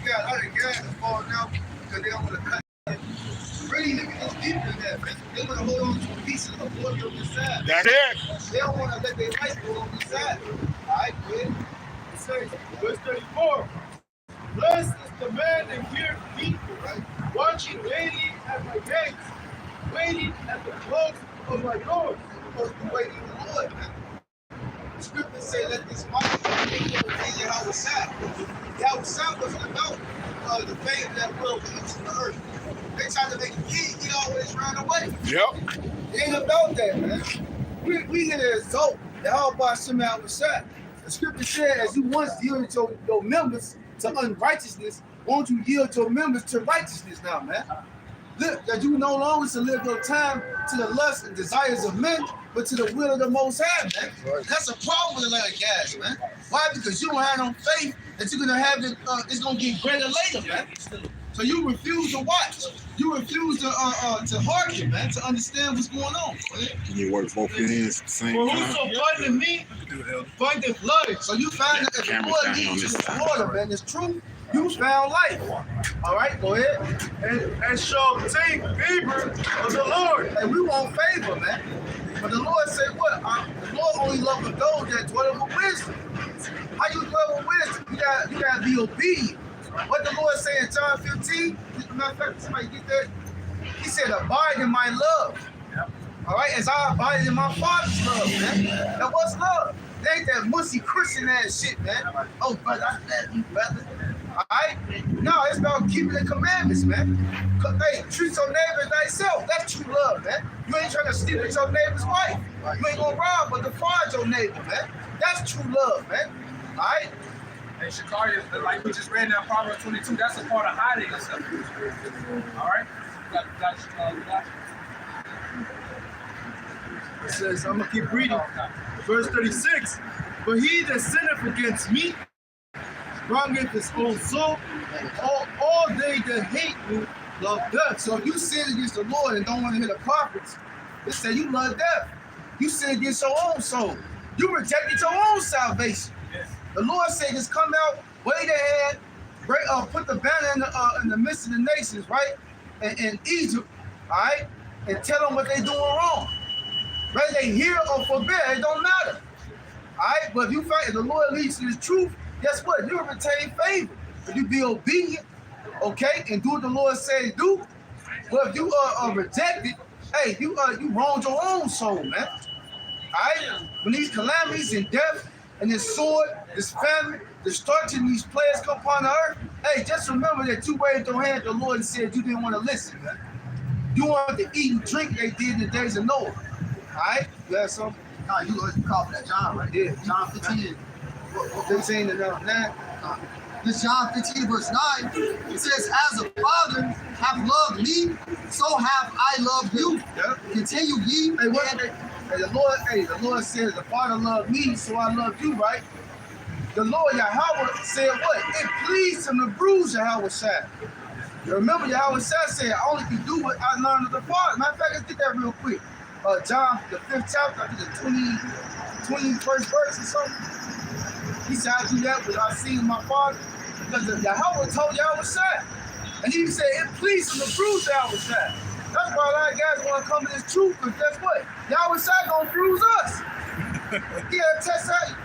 got other guys falling out because they don't want to cut. Really, nigga, it's deeper than that, man. They want to hold on to a piece of the glory on this side. That's it. They don't want to let their life go on this side. All right, good. It says, verse 34, blessed is the man that hears me, right? Watching daily at my gates, waiting at the close of my doors. Supposed to be waiting on the Lord, man. The scriptures say, let this mind be in Yahweh side. Yahweh side wasn't about the fame of that world coming to the earth. They tried to make a king, he always ran away. Yep. It ain't about that, man. We here to exalt the Yahweh Shem Yahweh side. The scripture said, as you once yielded your members to unrighteousness, won't you yield your members to righteousness now, man? Look, that you no longer to live your time to the lusts and desires of men, but to the will of the Most High, man. That's a problem with a lot of guys, man. Why? Because you don't have no faith that you're gonna have it. It's gonna get greater later, man. So you refuse to watch. You refuse to hearken, man, to understand what's going on. You work both hands at the same For time. whoso findeth me, findeth life. So you find that if the Lord leads you to water, man, it's true. You found life. All right, go ahead. And shall obtain favor of the Lord. And we want favor, man. But the Lord said what? The Lord only loves those that dwell with wisdom. How you dwell with wisdom? You gotta be obedient. What the Lord said in John 15, matter of fact, somebody get that? He said, abide in my love. All right, as I abide in my Father's love, man. Now what's love? It ain't that mushy Christian ass shit, man. Oh, brother, I love you, brother. All right? No, it's about keeping the commandments, man. Hey, treat your neighbor as thyself. That's true love, man. You ain't trying to sleep with your neighbor's wife. You ain't gonna rob but defraud your neighbor, man. That's true love, man. All right? And Shakari, like we just read in Proverbs 22, that's a part of hiding yourself. All right? It says, I'm going to keep reading. Verse 36, but he that sinneth against me, wrongeth his own soul. All they that hate me love death. So if you sin against the Lord and don't want to hear the prophets, they say you love death. You sin against your own soul. You rejected your own salvation. The Lord said, just come out, wait ahead, put the banner in the midst of the nations, right? In Egypt, all right? And tell them what they're doing wrong. Whether they hear or forbid, it don't matter. All right? But if you find the Lord leads you to the truth, guess what? You'll retain favor. If you be obedient, okay, and do what the Lord says do. But if you reject it, hey, you wronged your own soul, man. All right? When these calamities and death and this sword, this famine, destruction, these players come upon the earth, hey, just remember that you waved your hand at the Lord and said you didn't want to listen, man. You wanted to eat and drink they did in the days of Noah. All right? You have something? No, you call for that John, right? Yeah. John 15. What they saying in 9? This John 15, verse 9, it says, as the Father hath loved me, so have I loved you. Yeah. Continue ye. Hey, what? The Lord says, the Father loved me, so I love you, right? The Lord Yahweh said what? It pleased him to bruise Yahweh Shai. You remember Yahweh Shai said, I only can do what I learned of the Father. Matter of fact, let's get that real quick. John, the 5th chapter, I think the 21st verse or something. He said, I do that because I seen my Father. Because Yahweh told Yahweh Shai. And he said, it pleased him to bruise Yahweh Shai. That's why a lot of guys want to come to this truth, because guess what? Yahweh Shai gonna bruise us. Yeah, test that.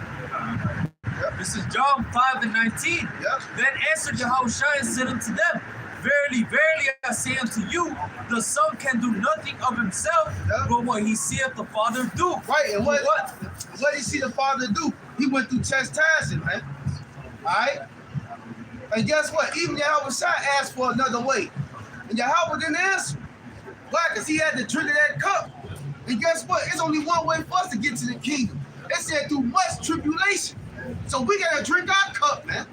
Yep. This is John 5:19. Yep. Then answered Yahushua and said unto them, verily, verily, I say unto you, the Son can do nothing of himself, but what he seeth the Father do. Right, and what did he see the Father do? He went through chastising, man. All right? And guess what? Even Yahweh Shai asked for another way. And Yahweh didn't answer. Why? Because he had to drink of that cup. And guess what? It's only one way for us to get to the kingdom. It said through much tribulation. So we got to drink our cup, man.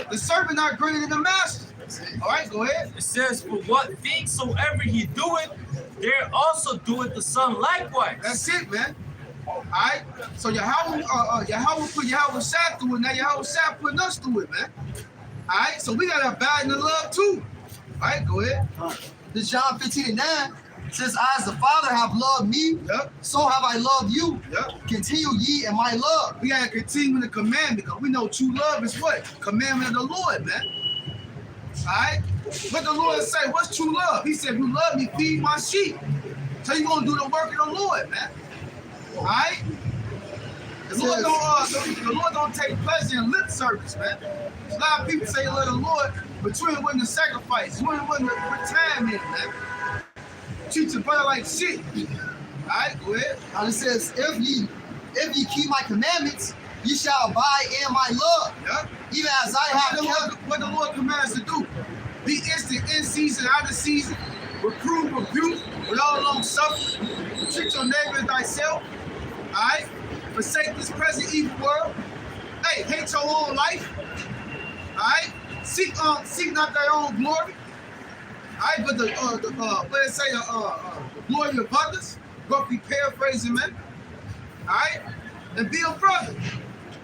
The servant not greater than the master. All right, go ahead. It says, for what things soever he doeth, there also doeth the Son likewise. That's it, man. All right? So Yahweh put Yahweh Shai through it. Now Yahweh Shai putting us through it, man. All right? So we got to abide in the love, too. All right, go ahead. This John 15:9 says, as the Father hath loved me, so have I loved you. Continue ye in my love. We got to continue in the commandment, because we know true love is what? Commandment of the Lord, man. Alright? What the Lord say? What's true love? He said, if you love me, feed my sheep. So you're gonna do the work of the Lord, man. Alright? The Lord don't take pleasure in lip service, man. A lot of people say they love the Lord, but you ain't willing to sacrifice. You ain't willing to put time in, man. Treat your brother like shit. Alright, go ahead. And it says, if ye keep my commandments, ye shall abide in my love. Yep. Even as I have kept. What the Lord commands to do. Be instant in season, out of season. Reprove, rebuke, with all long suffering. Treat your neighbor as thyself. Alright? Forsake this present evil world. Hey, hate your own life. Alright? Seek not thy own glory. Alright, but the glory of others. Roughly paraphrasing, man. Alright? And be a brother.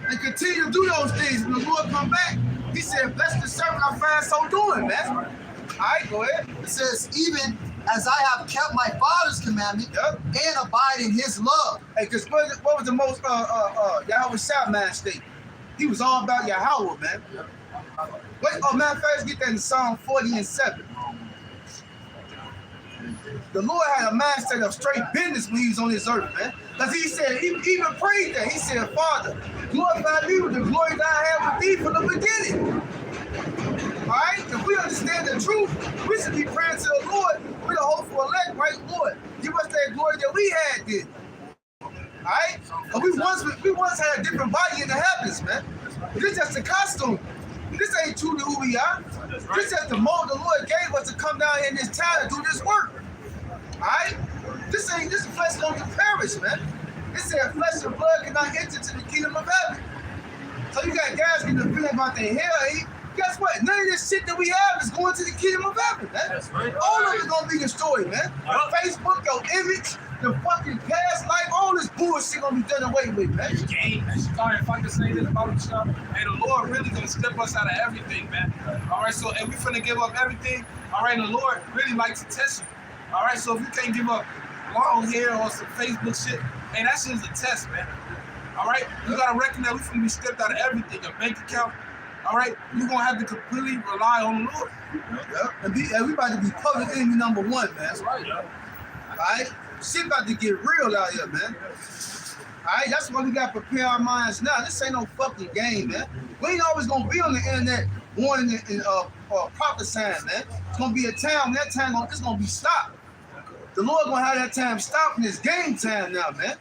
And continue to do those things when the Lord come back. He said, bless the servant I find so doing, man. Alright, go ahead. It says, even as I have kept my father's commandment and abide in his love. Hey, because what was the most Yahweh Shah man state? He was all about Yahweh, man. Wait, matter of fact, let's get that in Psalm 40 and 7. The Lord had a mindset of straight business when he was on this earth, man. Because he said, he even prayed that. He said, Father, glorify me with the glory that I have with thee from the beginning. All right? If we understand the truth, we should be praying to the Lord with a hopeful elect, right? Lord, give us that glory that we had then. All right? But we once had a different body in the heavens, man. This is just a costume. This ain't truly who we are. This is just the mold the Lord gave us to come down here in this town and do this work. Alright? This flesh gonna perish, man. It said flesh and blood cannot enter to the kingdom of heaven. So you got guys getting a feeling about their hell. Guess what? None of this shit that we have is going to the kingdom of heaven, man. That's right. All of it gonna be destroyed, man. Facebook, your image, the fucking past life, all this bullshit gonna be done away with, man. Sorry if I can say this about stuff. Hey, the Lord really gonna strip us out of everything, man. All right, so if we finna give up everything, all right, the Lord really likes to test you. All right, so if you can't give up long hair or some Facebook shit, hey, that shit is a test, man. All right, you gotta recognize we finna be stripped out of everything, a bank account. All right, you're gonna have to completely rely on the Lord. And we about to be public enemy number one, man. That's right. All right, shit about to get real out here, man. All right, that's why we gotta prepare our minds now. This ain't no fucking game, man. We ain't always gonna be on the internet warning and prophesying, man. It's gonna be a time. That time it's gonna be stopped. The Lord gonna have that time stopped, and it's game time now, man.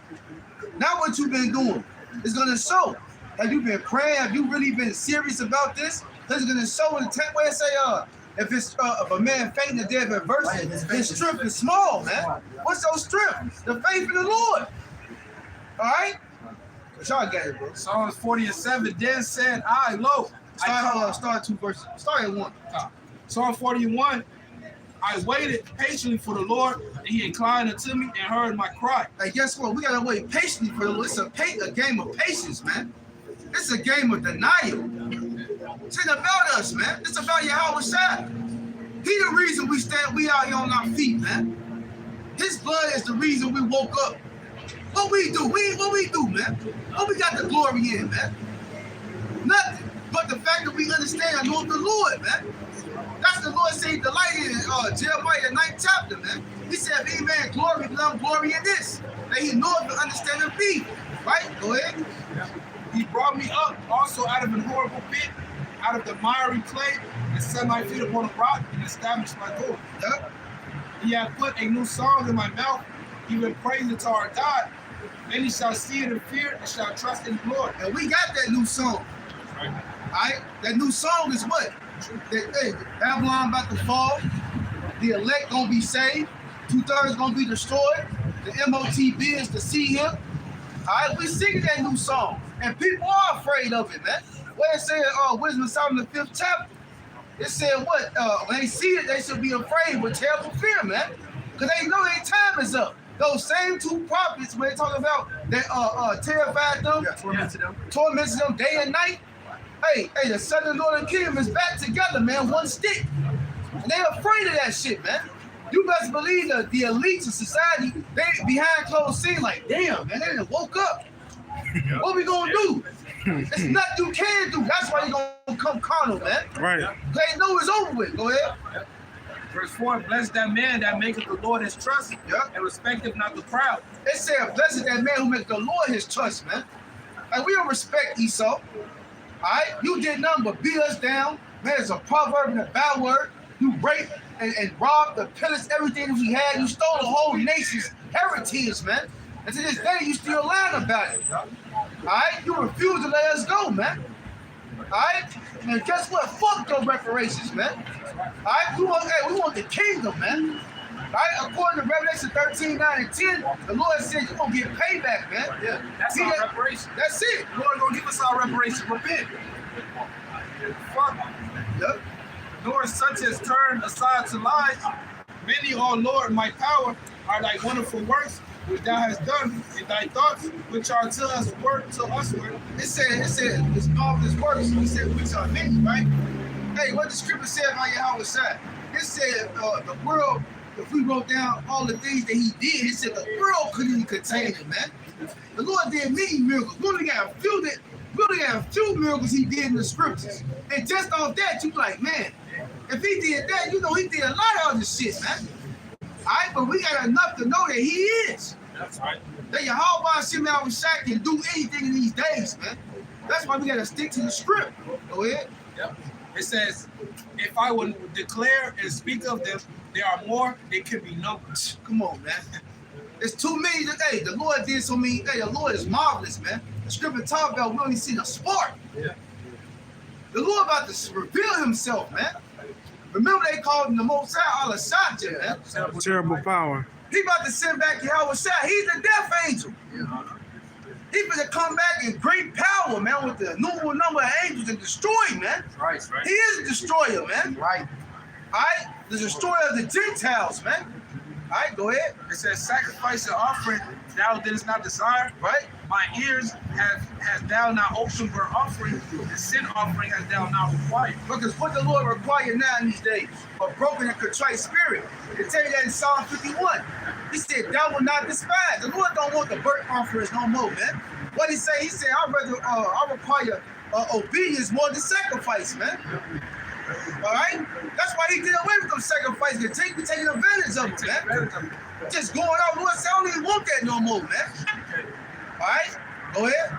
Now what you been doing? It's gonna show. Have you been praying? Have you really been serious about this? It's gonna show in the text where it say, if a man faint the day of adversity, his strength is small, man. What's your strength? The faith in the Lord. All right? What y'all got it, bro? Psalms 40 and 7, then said I, lo. Start 2 verses. Start at 1. Psalm 41, I waited patiently for the Lord, and he inclined unto me and heard my cry. Hey, guess what? We gotta wait patiently for the Lord. It's a game of patience, man. It's a game of denial. It's ain't about us, man. It's about Yahweh Shai. He the reason we out here on our feet, man. His blood is the reason we woke up. What we do? What we do, man? What we got the glory in, man? Nothing. But the fact that we understand and know the Lord, man. That's the Lord saying delight in Jeremiah 9th chapter, man. He said, if any man glory, let him glory in this. That he knoweth and understandeth me. Right? Go ahead. He brought me up also out of an horrible pit, out of the miry clay, and set my feet upon a rock and established my door. Yep. He hath put a new song in my mouth, even praise to our God. Then he shall see it in fear and shall trust in the Lord. And we got that new song. Right. All right? That new song is what? That Babylon about to fall. The elect gonna be saved. 2/3 gonna be destroyed. The MOTB is to see him. All right, we singing that new song, and people are afraid of it, man. Where it said, Wisdom of Solomon, the 5th chapter, it said what? When they see it, they should be afraid with terrible fear, man, because they know their time is up. Those same 2 prophets, when they talk about that terrified them, tormented them day and night. Hey, the southern and northern kingdom is back together, man, one stick. And they're afraid of that shit, man. You best believe that the elites of society, they behind closed scenes like, damn, man, they done woke up. What we gonna do? It's nothing you can do. That's why you're gonna come carnal, man. Right. They know it's over with. Go ahead. Verse 4, bless that man that maketh the Lord his trust, and respecteth not the proud. It said, blessed that man who makes the Lord his trust, man. Like, we don't respect Esau. All right? You did nothing but beat us down. Man, it's a proverb and a bad word. You raped and robbed and pillaged everything that we had. You stole the whole nation's heritage, man. And to this day, you still lying about it. All right? You refuse to let us go, man. All right? And guess what? Fuck your reparations, man. All right? We want the kingdom, man. All right? According to Revelation 13, 9, and 10, the Lord said you're going to get payback, man. Yeah, that's our reparation. That's it. The Lord gonna give us our reparation. Repent. Fuck. Yep. Nor such as turn aside to lies. Many, O Lord, my power, are thy wonderful works which thou hast done, in thy thoughts, which are to us word to usward. It said, it's marvelous works. It said, which are many, right? Hey, what the scripture said about Yahweh Shai? It said, the world, if we wrote down all the things that he did, it said the world couldn't even contain it, man. The Lord did many miracles. We only got a few miracles he did in the scriptures. And just off that, you be like, man, if he did that, you know he did a lot of other shit, man. All right, but we got enough to know that he is. That's right. That Yahweh Shai Shai can do anything in these days, man. That's why we got to stick to the script. Go ahead. Yep. It says, if I would declare and speak of them, there are more, they can be numbered. Come on, man. It's too many. Hey, the Lord did so many. Hey, the Lord is marvelous, man. The scripture talk about we only seen a spark. Yeah. The Lord about to reveal himself, man. Remember they called him the Most High Al-Ashadja, man. Terrible power. He about to send back Yahweh Shai. He's the death angel. He gonna come back in great power, man, with the innumerable number of angels and destroy, man. Right. He is a destroyer, man. Right. All right? The destroyer of the Gentiles, man. All right, go ahead. It says, sacrifice and offering thou didst not desire. Right? My ears has thou not opened for offering, the sin offering has thou not required. Because what the Lord requires now in these days, a broken and contrite spirit. It tell you that in Psalm 51. He said, thou will not despise. The Lord don't want the burnt offerings no more, man. What he say? He said, I require obedience more than sacrifice, man. All right? That's why he did away with them sacrifices. Because we taking advantage of them, man. Just going out. Lord said, I don't even want that no more, man. All right? Go ahead.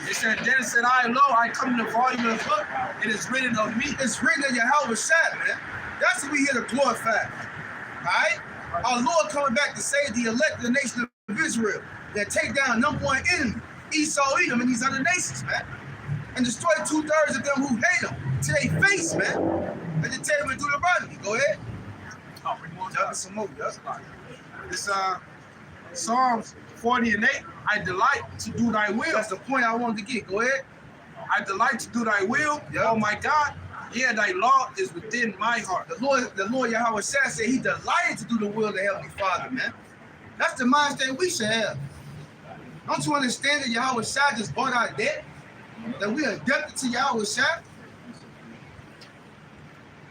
It said, then said I, lo, I come in the volume of the book. It is written of me. It's written in Yahweh Shai, man. That's what we here to glorify. All right? Our Lord coming back to save the elect of the nation of Israel. That take down number one enemy, Esau, Edom, and these other nations, man. And destroy 2/3 of them who hate them to their face, man. And then tell them to do the right. Go ahead. Oh, bring more Y'all some more. This Psalms 40 and 8. I delight to do thy will. That's the point I wanted to get. Go ahead. I delight to do thy will. Yep. Oh my God. Yeah, thy law is within my heart. The Lord Yahweh Shai said he delighted to do the will of the Heavenly Father, man. That's the mindset we should have. Don't you understand that Yahweh Shai just bought our debt? That we are indebted to Yahweh Shai?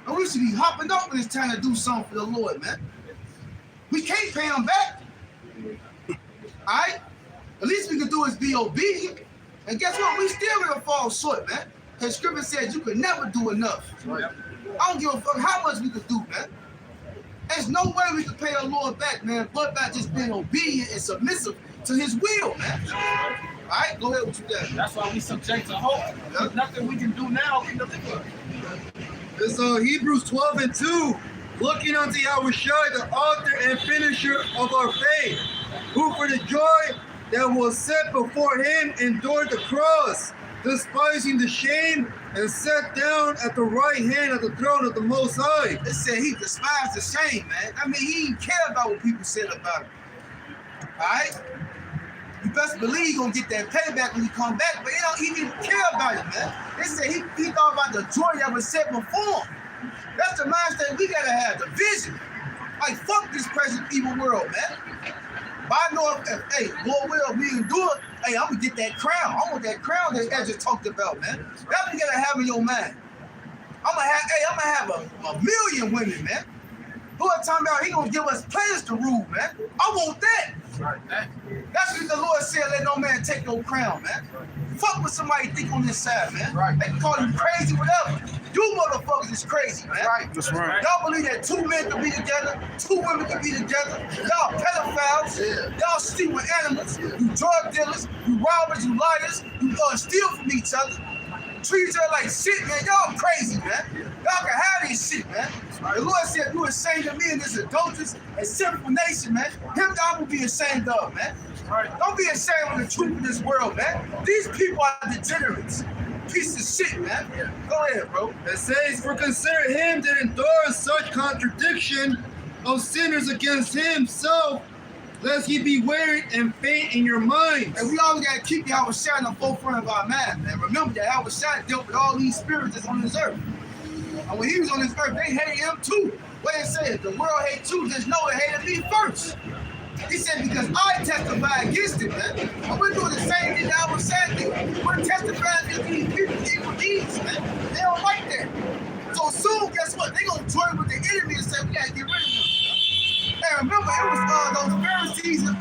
And we should be hopping up when it's time to do something for the Lord, man. We can't pay him back. All right? The least we can do is be obedient. And guess what? We still gonna fall short, man. The scripture says you can never do enough. I don't give a fuck how much we could do, man. There's no way we can pay the Lord back, man, but by just being obedient and submissive to his will, man. All right, go ahead with you there. That's why we subject to hope. There's nothing we can do now can deliver. It's Hebrews 12 and 2. Looking unto Yahweh Shai, the author and finisher of our faith, who for the joy that was set before him endured the cross, despising the shame, and sat down at the right hand of the throne of the Most High. It said he despised the shame, man. I mean, he didn't care about what people said about him. All right? You best believe he's going to get that payback when he come back, but he didn't care about it, man. They said he thought about the joy that was set before him. That's the mindset we got to have, the vision. Like, fuck this present evil world, man. But I know if hey, Lord will, we can do it, hey, I'm going to get that crown. I want that crown that Ezra talked about, man. That's what you got to have in your mind. I'm going to have a million women, man. Lord talking about he going to give us plans to rule, man. I want that. That's what the Lord said, let no man take no crown, man. Fuck what somebody think on this side, man. Right. They can call you crazy, whatever. You motherfuckers is crazy, man. Right. That's right. Y'all believe that 2 men can be together, 2 women can be together. Y'all pedophiles. Yeah. Y'all steal with animals. You drug dealers. You robbers. You liars. You steal from each other. Treat each other like shit, man. Y'all crazy, man. Y'all can have this shit, man. The Lord said, you ashamed of me in this adulterous and sinful nation, man. Him God will be ashamed of, man. Don't be ashamed of the truth of this world, man. These people are degenerates. Piece of shit, man. Go ahead, bro. It says, for consider him that endures such contradiction of sinners against himself, lest he be wearied and faint in your minds. And we always gotta keep Yahweh Shai in the forefront of our mind, man. Remember that Yahweh Shai dealt with all these spirits that's on this earth. And when he was on this earth, they hated him too. What it says, the world hates you, just know it hated me first. He said, because I testify against it, man. And we're doing the same thing that Yahweh Shai did. We're testifying against these people, evil deeds, man. They don't like that. So soon, guess what? They gonna join with the enemy and say, we gotta get rid of them. And remember, it was those Pharisees and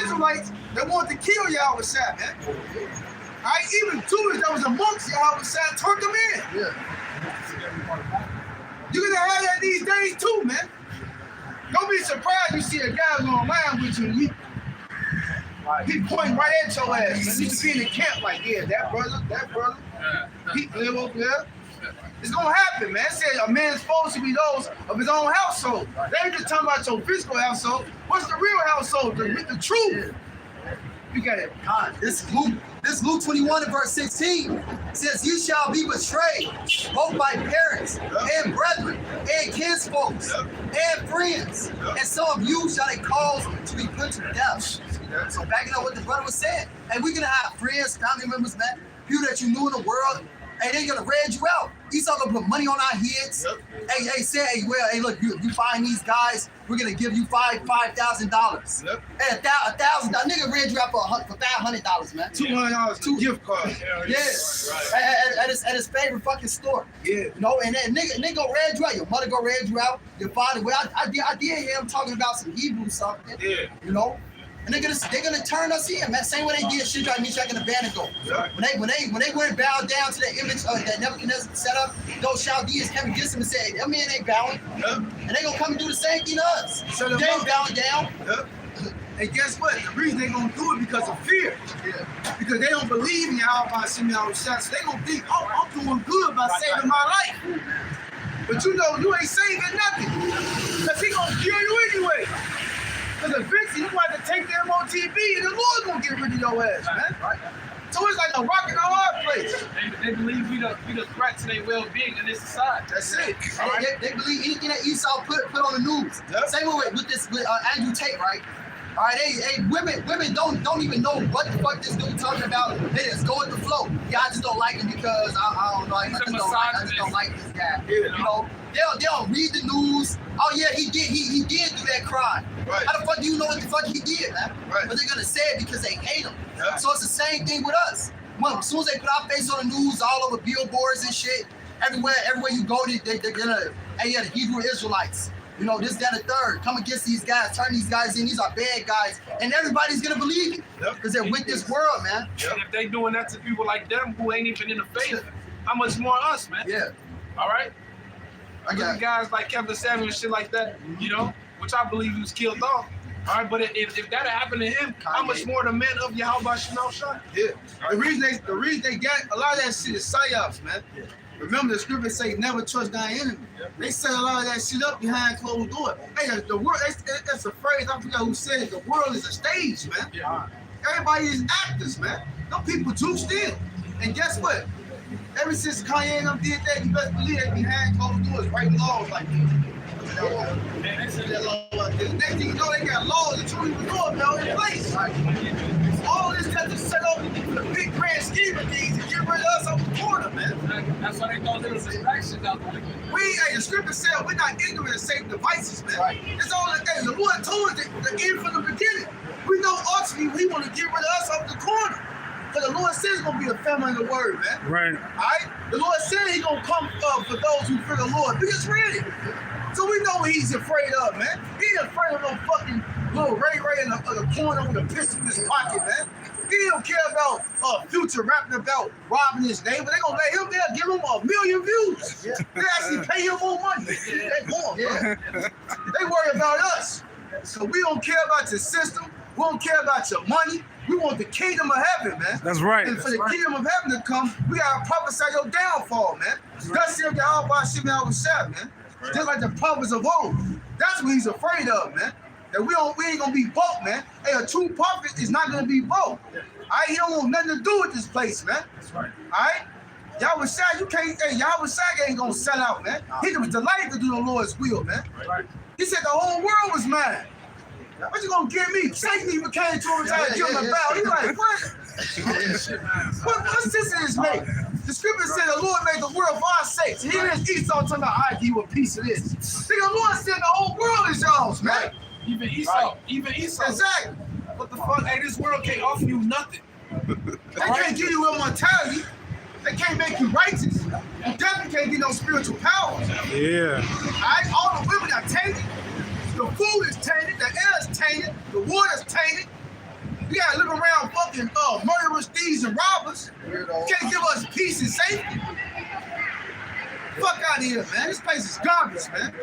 Israelites that wanted to kill Yahweh Shai, man. All right, even Judas that was amongst Yahweh Shai turned them in. Yeah. You're gonna have that these days too, man. Don't be surprised you see a guy online with you and he pointing right at your ass, man. You should be in the camp like, yeah, that brother, he live over there. It's gonna happen, man. It said a man's supposed to be those of his own household. They ain't just talking about your physical household. What's the real household? The truth. You got it. God, this Luke 21 and verse 16 says, you shall be betrayed both by parents and brethren and kinsfolks and friends, and some of you shall they cause to be put to death. So backing up what the brother was saying, and we're gonna have friends, family members, man, people that you knew in the world, and they're gonna rat you out. Esau gonna put money on our heads. Hey, say, hey, look, you find these guys, we're gonna give you $5,000. Hey, $1,000, nigga ran you out for $500, man. $200 gift card. Yeah. At his favorite fucking store. Yeah. You know, and that nigga go rat you out. Your mother go rat you out. Your father. Well, I did hear him talking about some Hebrew something. Yeah. You know. And they're gonna turn us in, man. Same way they did Shadrach, Meshach, and Abednego. When they went bowed down to that image that Nebuchadnezzar set up, those Chaldeans came against him and said, that man ain't bowing. And they gonna come and do the same thing to us. So they ain't bowing down. And guess what? The reason they gonna do it because of fear. Because they don't believe in Yahweh Hashem Yahweh Shai. So they gonna think, oh, I'm doing good by saving my life. But you know, you ain't saving nothing. Because he gonna kill you anyway. Because eventually you want to take the MOTB and the Lord gonna get rid of your ass, man. So it's like a rock in a hard place. They believe we the threat to their well-being in this society. That's it. They believe anything that Esau put on the news. Same way with Andrew Tate, right? All right, women don't even know what the fuck this dude talking about. They just go with the flow. Yeah, I just don't like him because I don't know. I just don't like this guy. You know, they'll read the news. Oh yeah, he did do that crime. Right. How the fuck do you know what the fuck he did, man? Right. But they're gonna say it because they hate him. Yeah. So it's the same thing with us. Well, as soon as they put our face on the news, all over billboards and shit, everywhere you go, they're gonna, hey, yeah, the Hebrew Israelites. You know, this, that, and the third. Come against these guys, turn these guys in. These are bad guys. And everybody's going to believe it. Because they're with this world, man. And if they doing that to people like them who ain't even in the faith, how much more us, man? Yeah. All right? I got guys like Kevin Samuel and shit like that, you know, which I believe he was killed off. All right, but if that happened to him, how much more the men of Yahweh Shema Shai? Yeah. The reason they got a lot of that shit is psyops, man. Remember the scriptures say never trust thy enemy. They set a lot of that shit up behind closed doors. Hey, the world, that's a phrase, I forgot who said it. The world is a stage, man. Everybody is actors, man. Them people juiced in. And guess what? Ever since Kanye and them did that, you best believe they behind closed doors writing laws like this. Next thing you know, they got laws that you don't even know about in place. All this stuff is set up for the big grand scheme of things to get rid of us off the corner, man. That's why they throw little distractions out there. The scripture said we're not ignorant of Satan's devices, man. It's all the thing. The Lord told us the end from the beginning. We know ultimately he want to get rid of us off the corner. Because the Lord says it's going to be a family in the word, man. Right. All right? The Lord said he's going to come for those who fear the Lord. Be just ready. So we know what he's afraid of, man. He ain't afraid of no fucking little Ray in the corner with a pistol in his pocket, man. He don't care about Future rapping about robbing his neighbor. They gonna let him there, give him 1 million views. They actually pay him more money. They going, bro. They worry about us. So we don't care about your system. We don't care about your money. We want the kingdom of heaven, man. That's right. And for the kingdom of heaven to come, we gotta prophesy your downfall, man. That's him, all about shit, man. Man. Just like the prophets of old. That's what he's afraid of, man. That we ain't gonna be bought, man. Hey, a true prophet is not gonna be bought. He don't want nothing to do with this place, man. That's right. Alright? Yahweh Shai, you can't, Yahweh Shai ain't gonna sell out, man. He was delighted to do the Lord's will, man. Right. He said the whole world was mine. What you gonna give me? Satan even came to him and tried to give him a bow. He's like, what? What sense does this make? The scripture said the Lord made the world for our sakes. Here is Esau talking about, I give you a piece of this. See, the Lord said the whole world is yours, man. Even Esau. Even Esau. Exactly. What the fuck? Hey, this world can't offer you nothing. They can't give you immortality. They can't make you righteous. You definitely can't get no spiritual power. Yeah. Alright? All the women are tainted. The food is tainted. The air is tainted. The water is tainted. We gotta live around fucking murderers, thieves, and robbers. Can't give us peace and safety. Fuck out of here, man. This place is garbage, man.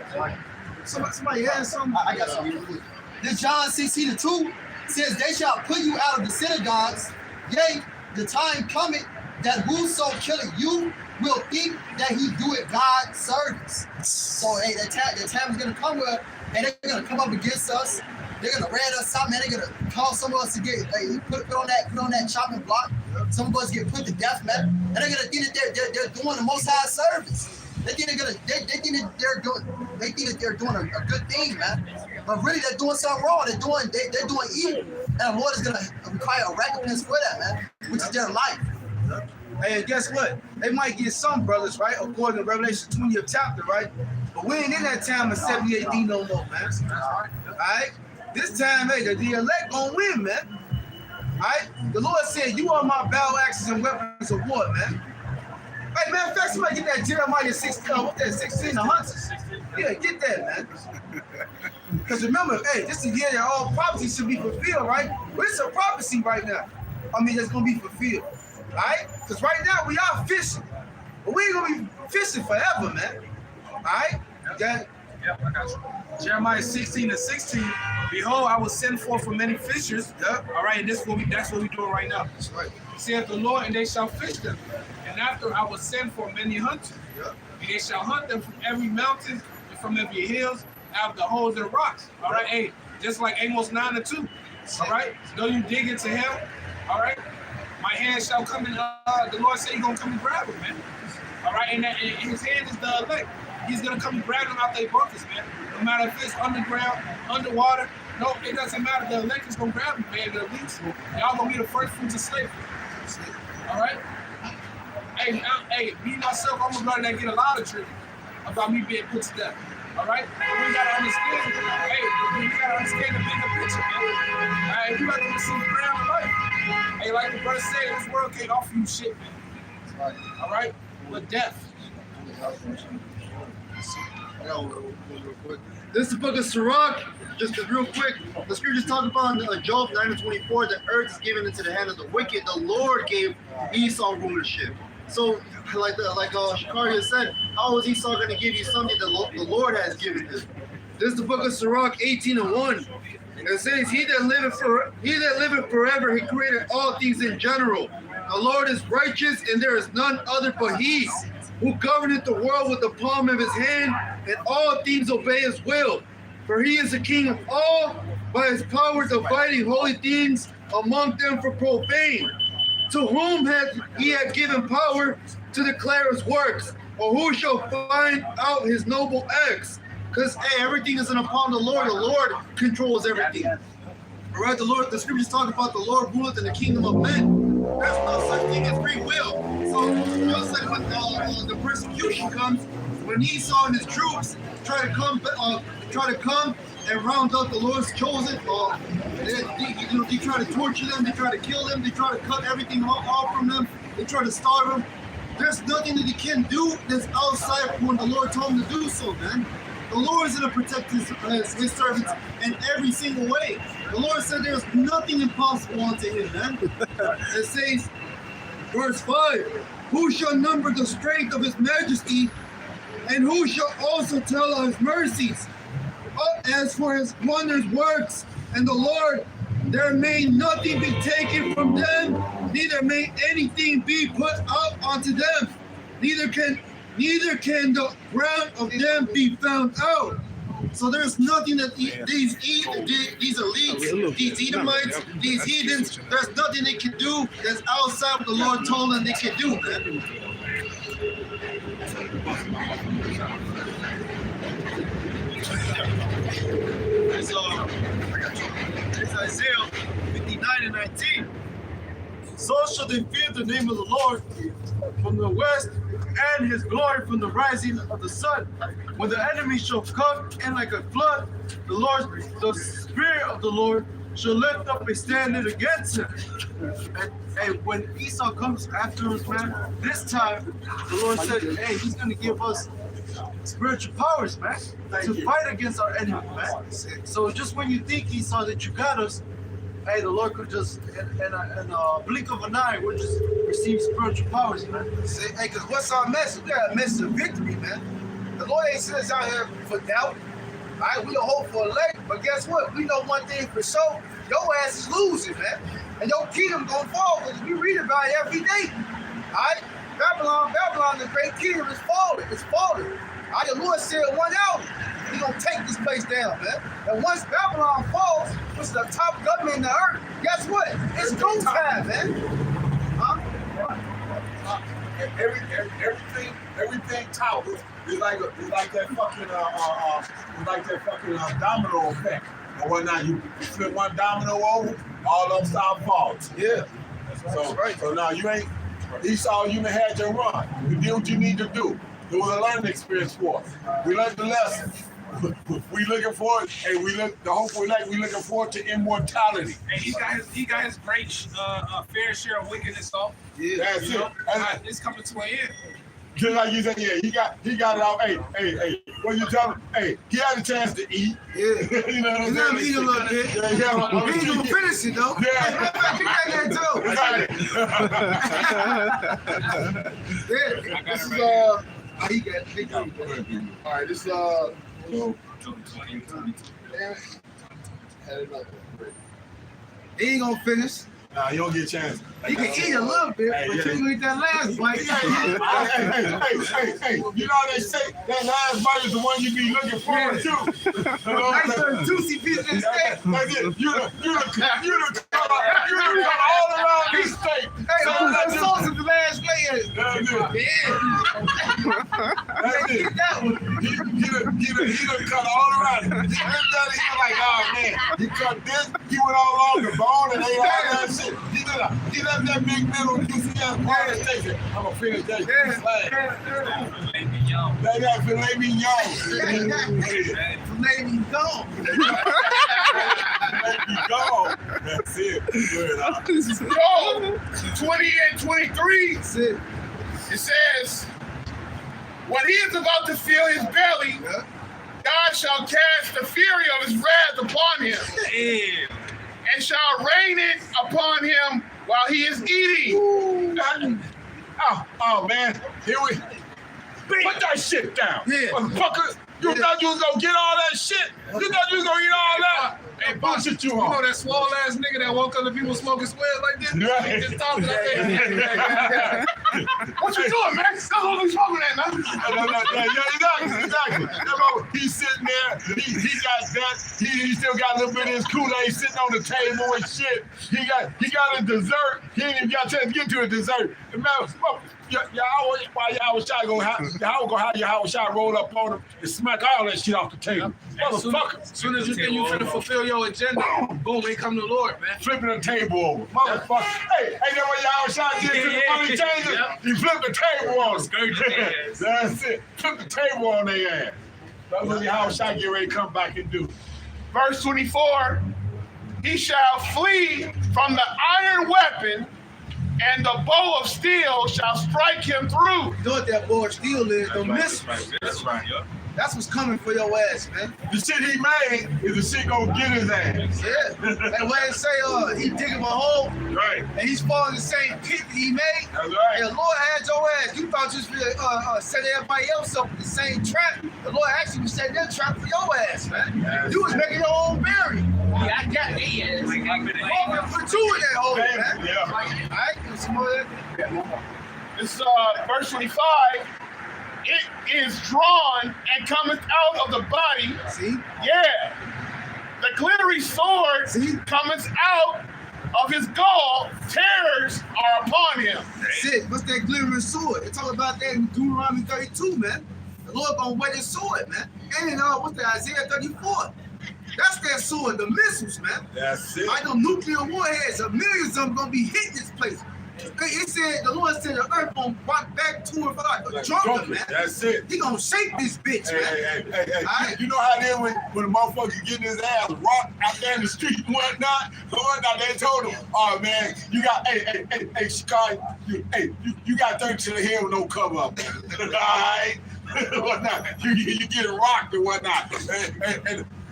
Somebody has something. I got something. This John 16:2 says, they shall put you out of the synagogues. Yea, the time cometh that whoso killeth you will think that he doeth God's service. So, hey, that time is gonna come where, and they're gonna come up against us. They're gonna rat us out, man. They're gonna cause some of us to get put on that chopping block. Some of us get put to death, man. And they're gonna think that they're doing the Most High service. They think that they're doing a good thing, man. But really, they're doing something wrong. They're doing evil, and the Lord is gonna require a recompense for that, man, which is their life. Hey, guess what? They might get some brothers, right? According to Revelation 20th chapter, right? But we ain't in that time of 70 AD no more, man. All right? This time, hey, the elect gonna win, man. All right? The Lord said, you are my battle axes and weapons of war, man. Hey, matter of fact, somebody get that Jeremiah 16, what that 16, the hunters. Yeah, get that, man. Because remember, hey, this is the year that all prophecy should be fulfilled, right? But it's a prophecy right now. I mean, that's going to be fulfilled, all right? Because right now we are fishing. But we ain't going to be fishing forever, man. All right? You got it? Yep, I got you. Jeremiah 16:16. Behold, I will send forth for many fishers. Yep. All right, and that's what we're doing right now. That's right. Saith the Lord, and they shall fish them. And after I will send for many hunters. Yep. And they shall hunt them from every mountain and from every hills, out of the holes and rocks. All right, hey, just like Amos 9:2. All right, though you dig into hell, all right, my hand shall come in. The Lord said He's gonna come and grab them, man. All right, and His hand is the elect. He's gonna come and grab them out their buckets, man. No matter if it's underground, underwater, no, it doesn't matter. The elect is gonna grab them, man. The elites, y'all gonna be the first fruits of slavery. All right. Hey, me myself, I'm a brother that get a lot of trivia about me being put to death. All right, but we gotta understand. Hey, we gotta understand the bigger picture, man. All right, you got to see the ground of life. Hey, like the verse said, this world can't offer you shit, man. All right, but death. This is the book of Sirach. Just real quick, the scriptures talk about Job 9:24. The earth is given into the hand of the wicked. The Lord gave Esau rulership. So, like Shakaria said, how is Esau going to give you something that the Lord has given him? This is the book of Sirach 18:1. It says, He that liveth forever, He created all things in general. The Lord is righteous, and there is none other but He, who governeth the world with the palm of His hand, and all things obey His will. For He is the King of all, by His power dividing holy things among them for profane. To whom hath He given power to declare His works, or who shall find out His noble acts? Because everything isn't upon the Lord. The Lord controls everything. All right, the scriptures talk about the Lord ruleth in the kingdom of men. There's no such thing as free will. So just like when the persecution comes, when Esau and his troops try to come and round up the Lord's chosen, they try to torture them, they try to kill them, they try to cut everything off from them, they try to starve them. There's nothing that they can do that's outside when the Lord told them to do so, man. The Lord is going to protect his servants in every single way. The Lord said there's nothing impossible unto him, man. It says, verse 5, who shall number the strength of his majesty, and who shall also tell of his mercies? As for his wondrous works, and the Lord, there may nothing be taken from them, neither may anything be put up unto them, neither can the ground of them be found out. So there's nothing that these elites, these Edomites, these heathens, there's nothing they can do that's outside what the Lord told them they can do, man. It's Isaiah 59:19. So shall they fear the name of the Lord from the west, and his glory from the rising of the sun. When the enemy shall come in like a flood, the Spirit of the Lord shall lift up a standard against him. And when Esau comes after us, man, this time the Lord said, hey, he's going to give us spiritual powers, man, to fight against our enemy, man. So just when you think, Esau, that you got us, hey, the Lord could just, in a blink of an eye, we'll just receive spiritual powers, man. Hey, because what's our message? We got a message of victory, man. The Lord ain't sent us out here for doubt. All right, we don't hope for a leg, but guess what? We know one thing for sure. Your ass is losing, man. And your kingdom gonna fall, because we read about it every day. All right? Babylon, the great kingdom is falling. It's falling. All right, the Lord said 1 hour, he's gonna take this place down, man. And once Babylon falls, which is the top government in the earth, guess what? It's go time, man. Huh? Everything towers is like that fucking domino effect. And whatnot, you flip one domino over, all of them start falling. Yeah. So now you ain't Esau. You done had your run. You did what you need to do. It was a learning experience for us. We learned the lesson. We looking forward, and we looking forward to immortality. And he got his great fair share of wickedness off. Yeah. That's it. It's coming to an end. Just like you said, yeah, he got it off. Hey, what you tell him? Hey, he had a chance to eat. Yeah. You know what I'm He's gonna eat a little bit. Yeah, He ain't gonna finish it, though. Yeah. Hey, matter of fact, you got that, too. This is he got it. all right. This He ain't gonna finish. nah, you don't get a chance. He can eat a little bit, Hey, but yeah. you can eat that last bite. Hey, you know they say that last bite is the one you be looking forward to. Nice little juicy piece of steak. That's it. You done cut all around this steak. Hey, all that sauce is the last layer. That's it. Yeah. That's it. Get that one. He done cut all around it. He was like, oh man, he cut this, he went all along the bone and ate all that shit. He left that big middle juicy ass part of the steak. I'm gonna finish that shit. That got filet mignon. Filet mignon. That's it. Good, huh? Job 20 and 23, That's it. it says, when he is about to fill his belly, Yeah. God shall cast the fury of his wrath upon him, and shall rain it upon him while he is eating. Oh man, here we put that shit down. Yeah. Motherfucker, you thought you was gonna get all that shit? You thought you was gonna eat all that? Hey, bullshit you You know on. that swole ass nigga that woke up to people smoking squares like this? Right. He just talking like that. What you doing, man? That's what we smoking at, man. Exactly. He's sitting there, he got that, he still got a little bit of his Kool-Aid sitting on the table and shit. He got a dessert, he ain't even got a chance to get to a dessert. And man, y'all was trying to have your house shot roll up on him and smack all that shit off the table. Motherfucker. As soon as you think you finna fulfill your agenda, boom, here come the Lord, man. Flipping the table over. Motherfucker. Hey, ain't that what y'all shot did to the money changer? Yeah. He flipped the table on them. Skirt your ass. That's it. Flip the table on their ass. That's what y'all shot get ready to come back and do. Verse 24, he shall flee from the iron weapon, and the bow of steel shall strike him through. You know what that boy still is? Don't miss. That's right. That's what's coming for your ass, man. The shit he made is the shit gonna get his ass. Yeah. And when they say, he digging a hole, Right. and he's falling in the same pit that he made, That's right. and the Lord had your ass. You thought you was going to set everybody else up with the same trap. The Lord actually was setting that trap for your ass, man. Yes. You was making your own burial. Yeah, I got it. Oh, man, put you in that hole, man. Yeah. All right, give some more of that. This verse 25. It is drawn and cometh out of the body. See? Yeah. The glittery sword See? cometh out of his gall. Terrors are upon him. That's it. What's that glittering sword? They talk about that in Deuteronomy 32, man. The Lord gonna wet his sword, man. And in what's that, Isaiah 34? That's that sword, the missiles, man. That's it. Like them nuclear warheads, millions of them gonna be hitting this place. It said, the Lord said the earth gonna rock back to and for like a drunken, man. That's it. He gonna shake this bitch, man. Hey. Right. You know how it is when the motherfucker getting his ass rocked out there in the street and whatnot? They told him, oh man, you got, hey, Shikai, you got 30 to the head with no cover up. All right? Whatnot. You getting rocked and whatnot.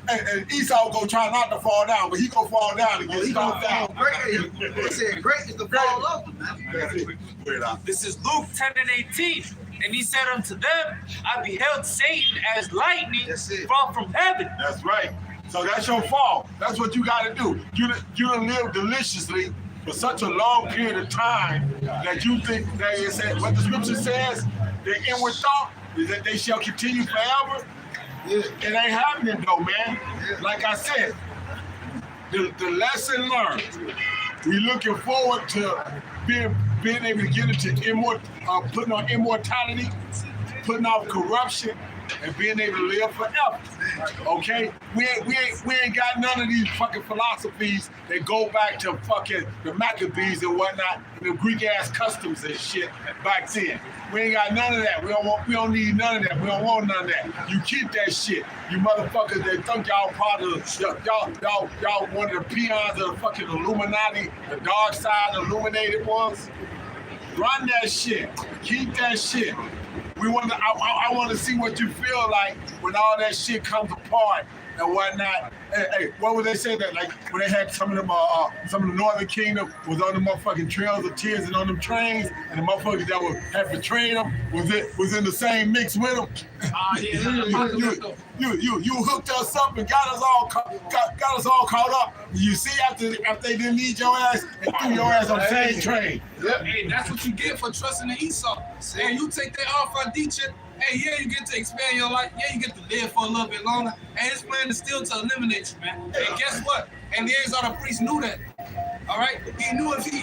And Esau gonna try not to fall down, but he gonna fall down and get He gonna stomped fall down. great. They said great is the fall of them, man. That's it. Weird out. This is Luke 10:18. And he said unto them, I beheld Satan as lightning That's it. fall from heaven. That's right. So that's your fault. That's what you got to do. You done live deliciously for such a long period of time that you think that it says, what the scripture says, the inward thought is that they shall continue forever. Yeah. It ain't happening though, man. Like I said, the lesson learned. We looking forward to being able to get into putting on immortality, putting off corruption, and being able to live forever. Okay? We ain't got none of these fucking philosophies that go back to fucking the Maccabees and whatnot, and the Greek ass customs and shit back then. We ain't got none of that. We don't need none of that. We don't want none of that. You keep that shit. You motherfuckers that think y'all part of y'all one of the peons of the fucking Illuminati, the dark side illuminated ones. Run that shit. Keep that shit. I want to see what you feel like when all that shit comes apart and whatnot. Hey, what would they say that like when they had some of the Northern Kingdom was on the motherfucking trails of tears and on them trains, and the motherfuckers that had betrayed them was in the same mix with them. You hooked us up and got us all caught up. You see after they didn't need your ass and threw your ass on the same train. Yep. Hey, that's what you get for trusting in Esau. Hey, you take that off Aditya. Hey, yeah, you get to expand your life. Yeah, you get to live for a little bit longer. And his plan is still to eliminate you, man. And guess what? And the Azar the priest knew that. All right, he knew if he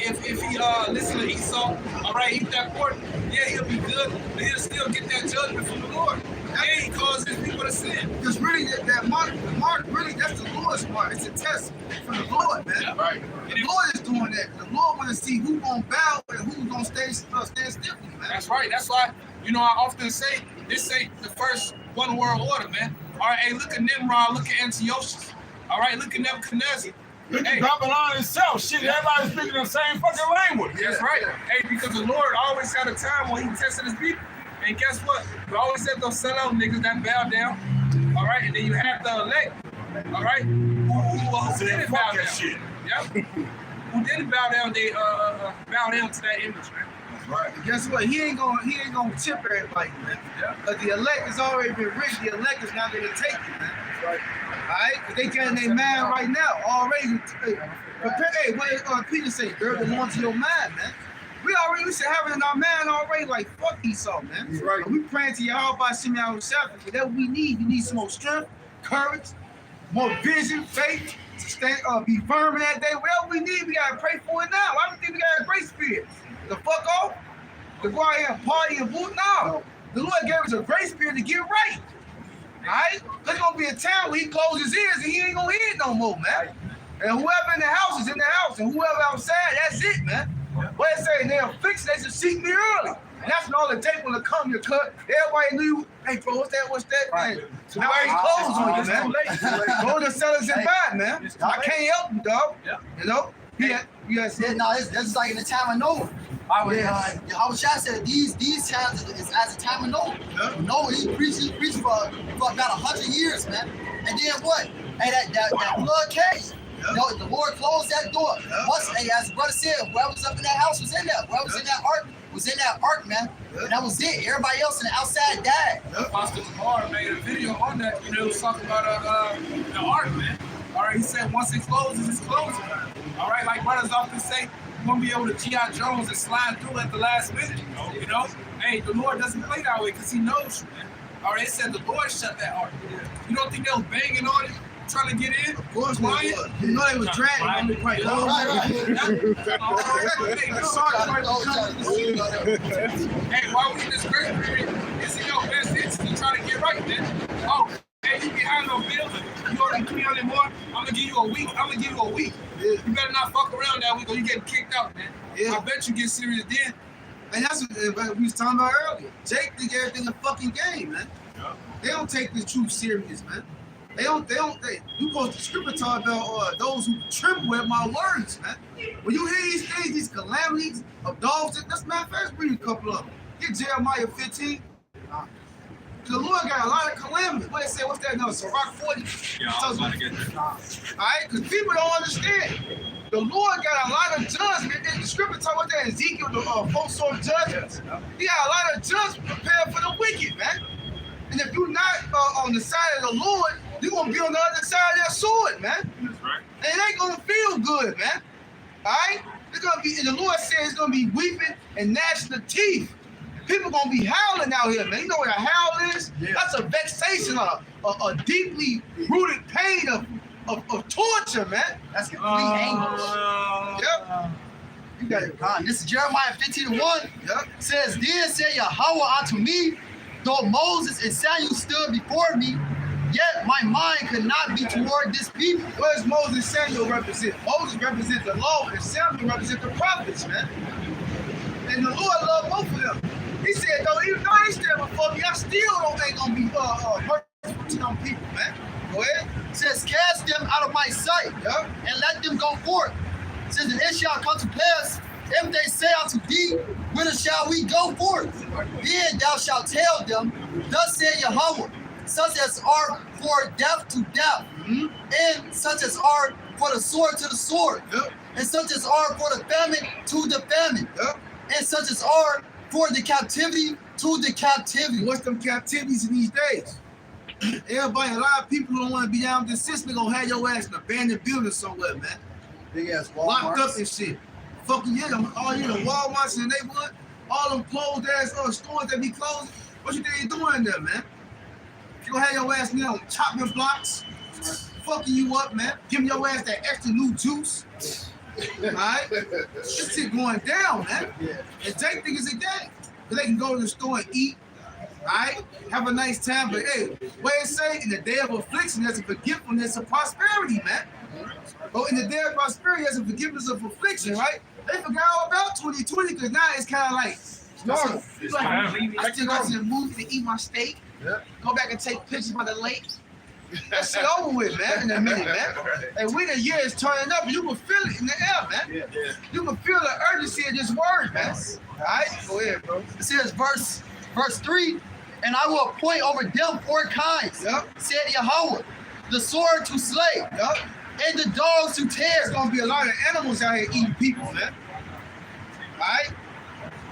listened to Esau, all right, eat that pork, yeah, he'll be good, but he'll still get that judgment from the Lord. Yeah, he caused his people to sin. Because really, that mark, really, that's the Lord's mark. It's a test for the Lord, man. Yeah. Right. The Lord is doing that. The Lord want to see who's going to bow and who's going to stand stiff, man. That's right. That's why, I often say, this ain't the first one world order, man. All right, hey, look at Nimrod, look at Antiochus. All right, look at Nebuchadnezzar. Look at Hey. Babylon itself. Shit, everybody's speaking the same fucking language. That's right. Hey, because the Lord always had a time when he tested his people. And guess what? We always had those sellout niggas that bow down. All right, and then you have the elect. All right, who didn't bow down. Shit. Yep. Who didn't bow down? They bow down to that image, man. Right. And guess what? He ain't gonna tip everybody, man. Yeah. But the elect has already been written. The elect is not gonna take it, man. That's right. All right? But they got in their mind right now already. Prepare, hey, what Peter say? Gird the loins of your mind, man. We should have it in our mind already. Like fuck Esau, man. That's right. But we praying to Yahweh Shemi Al-Shafir. That's what we need. We need some more strength, courage, more vision, faith to stand, be firm in that day. Whatever we need, we gotta pray for it now. Why do you think we got a grace period? The fuck off? To go out here and party and boot? No. The Lord gave us a grace period to get right. Alright? There's gonna be a time where he closes his ears and he ain't gonna hear it no more, man. And whoever in the house is in the house, and whoever outside, that's it, man. What they say, they'll fix it, they should seek me early. And that's when all the tape will come to cut. Everybody knew, hey bro, what's that, man? So now he closed on you, man. Go to sellers and buy, man. I can't help you, dog. Yeah. You know? Yeah. No, this is like in the time of Noah. Yahweh Shai said these times is as a time of Noah. Yeah. Noah, he preached for about 100 years, man. And then what? Hey, that flood came. Yeah. You know, the Lord closed that door. Yeah. Once, hey, as the brother said, whoever was up in that house was in there. Whoever was in that ark was in that ark, man. Yeah. And that was it. Everybody else on the outside died. Pastor Lamar made a video on that. You know, he was talking about the ark, man. All right, he said once it closes, it's closing. All right, like brothers often say, you won't be able to G.I. Jones and slide through at the last minute. You know, hey, the Lord doesn't play that way because He knows you, man. All right, it said the Lord shut that ark. You don't think they was banging on it, trying to get in? Of course, they was. You know they was dragging on me quite long. Hey, why we in this grace period? It's in your best interest to try to get right, man. Oh, hey, you behind on bills, you owe them $300 more. I'm gonna give you a week. Yeah. You better not fuck around that week or you getting kicked out, man. Yeah. I bet you get serious then. And that's what we was talking about earlier. Jake think everything a fucking game, man. Yeah. They don't take this truth serious, man. They you supposed to scripture talk about those who tremble at my words, man. When you hear these things, these calamities of dogs, that's matter of fact, let's read a couple of them. Get Jeremiah 15. The Lord got a lot of calamities. What they say, what's that number? Sirach 40? Yeah, I was about to get there. All right, because people don't understand. The Lord got a lot of judgment. The scripture talk about that in Ezekiel, the four sort of judgments. He got a lot of judgment prepared for the wicked, man. And if you're not on the side of the Lord, you're going to be on the other side of that sword, man. That's right. And it ain't going to feel good, man. All right? It's going to be, and the Lord says it's going to be weeping and gnashing of teeth. People going to be howling out here, man. You know what a howl is? Yeah. That's a vexation, a deeply rooted pain of torture, man. That's complete anguish. Yep. You got it. God, this is Jeremiah 15:1. Yep. Says, then said Yahweh unto me, though Moses and Samuel stood before me, yet my mind could not be toward this people. What does Moses and Samuel represent? Moses represents the law, and Samuel represents the prophets, man. And the Lord loved both of them. He said, though, even though they stand before me, I still ain't gonna be merciful to them people, man. Go ahead. Says, cast them out of my sight, Yep. and let them go forth. Says, and it shall come to pass, if they say unto thee, whither shall we go forth? Then thou shalt tell them, thus said Yahweh, such as are for death to death, and such as are for the sword to the sword, Yep. and such as are for the famine to the famine, Yep. and such as are for the captivity to the captivity. What's them captivities in these days? Everybody, a lot of people don't want to be down with this system. They're gonna have your ass in an abandoned building somewhere, man. Big ass Locked up and shit. Fucking yeah, all you know, Walmarts in the neighborhood, all them closed ass stores that be closed. What you think they doing there, man? You gonna have your ass now on chopping blocks, fucking you up, man. Giving your ass that extra new juice. Alright? This shit going down, man. Yeah. And Jake think it's a game. Cause they can go to the store and eat, alright? Have a nice time, but hey, what it say, in the day of affliction, there's a forgiveness of prosperity, man. Oh, in the day of prosperity, there's a forgiveness of affliction, right? They forgot all about 2020 because now it's kind of like normal. It's like, I still got to the movie to eat my steak, go back and take pictures by the lake. That shit over with, man, in a minute, man. And when the year is turning up, you can feel it in the air, man. You can feel the urgency of this word, man. All right? Go ahead, bro. It says verse 3, and I will appoint over them 4 kinds, Yep. said Yahweh, the sword to slay, Yup. and the dogs to There's tear. gonna be a lot of animals out here eating people, man. All right?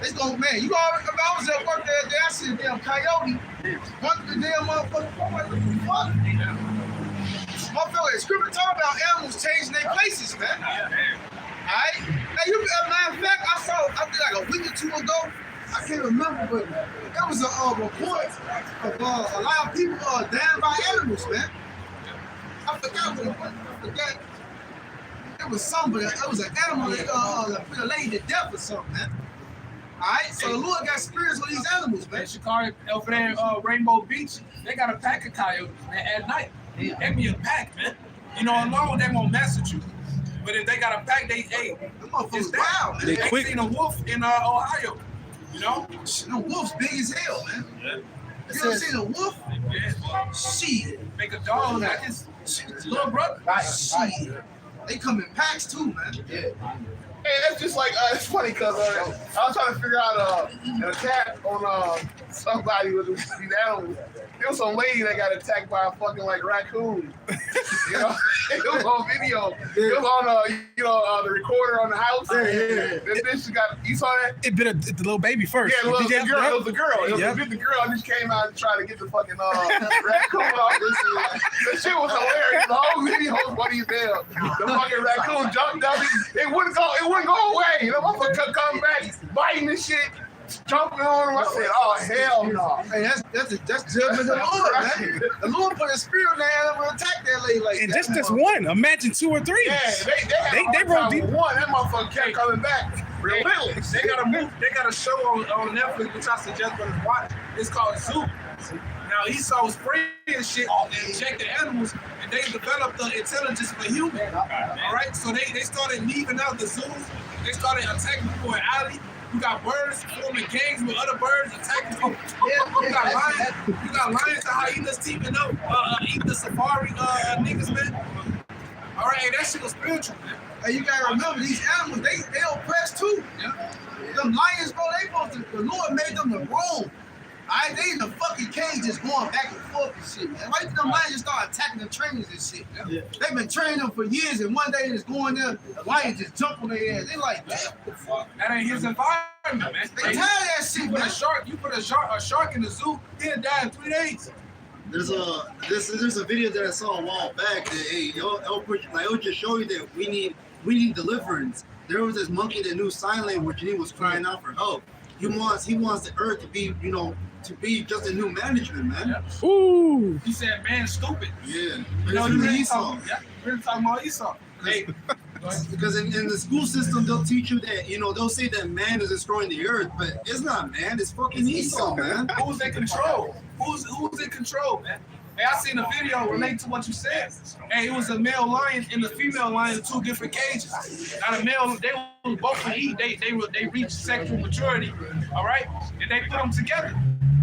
It's gonna, man, you already, if I was at work the other day, I see a damn coyote. One the damn motherfucker, I'm like, what the fuck? Motherfucker, scripture talk about animals changing their places, man. All right? Now, matter of fact, I think like a week or two ago, I can't remember, but there was a report of a lot of people down by animals, man. I forgot what it was. I forgot. It was something, it was an animal that put a lady to death or something, man. Alright, so the Lord got spirits with these animals, man. Man, Shikari over there Rainbow Beach, they got a pack of coyotes, man, at night. They be a pack, man. You know, alone they won't mess with you. But if they got a pack, they Them it's motherfuckers down. wild, man. They ain't seen a wolf in Ohio. You know? The wolf's big as hell, man. Yeah. You ever seen a wolf? Yeah. Shit. Make a dog like his little brother. Shit. They come in packs too, man. Yeah. Hey, that's just like it's funny because I was trying to figure out an attack on somebody with these animals. There was some lady that got attacked by a fucking like raccoon. You know, it was on video. It was on the recorder on the house. Yeah. This bitch got. You saw that? It bit the little baby first. Yeah, it was the girl. It was the girl. It was the girl. I just came out and tried to get the fucking raccoon off. The shit was hilarious. The whole video was funny as hell. The fucking raccoon jumped up. It wouldn't go away. The motherfucker kept coming back, biting the shit, jumping on him. I said, "Oh hell no!" Hey, that's judgment of the Lord, man. The Lord put a spirit in that animal and attack that lady like And that. just one. Imagine 2 or 3. Yeah, they wrote deep. one. That motherfucker kept coming back. Relentless. They got a show on Netflix which I suggest brothers watch. It's called Zoo. Now Esau was spraying shit and injected animals, and they developed the intelligence for humans. All right, so they started leaving out the zoos. They started attacking people in alley. You got birds forming gangs with other birds attacking people. You got lions and hyenas teaming up, eating the safari niggas, man. All right, hey, that shit was spiritual, man. Hey, you gotta remember these animals, they oppressed too. Yeah. Them lions, bro, the Lord made them to roam. Alright, they in the fucking cage just going back and forth and shit, man. Why did them lions just start attacking the trainers and shit? Yeah. They've been training them for years, and one day they just going there, the lions just jump on their ass. They like, damn, what the fuck? That ain't his environment, man. They tired of that shit, man. You put a shark in the zoo, he'll die in 3 days. There's a video that I saw a while back that it'll just show you that we need deliverance. There was this monkey that knew sign language and he was crying out for help. He wants the earth to be, to be just a new management, man. Yeah. Ooh. He said, man, stupid. Yeah. You know, It's really Esau. talking about Esau. Hey, Because in the school system, they'll teach you that, they'll say that man is destroying the earth, but it's not man, it's fucking Esau, man. who's in control? Who's in control, man? Hey, I seen a video related to what you said. Hey, it was a male lion and a female lion in 2 different cages. Now the male, they was both to eat. They reached sexual maturity, all right, and they put them together.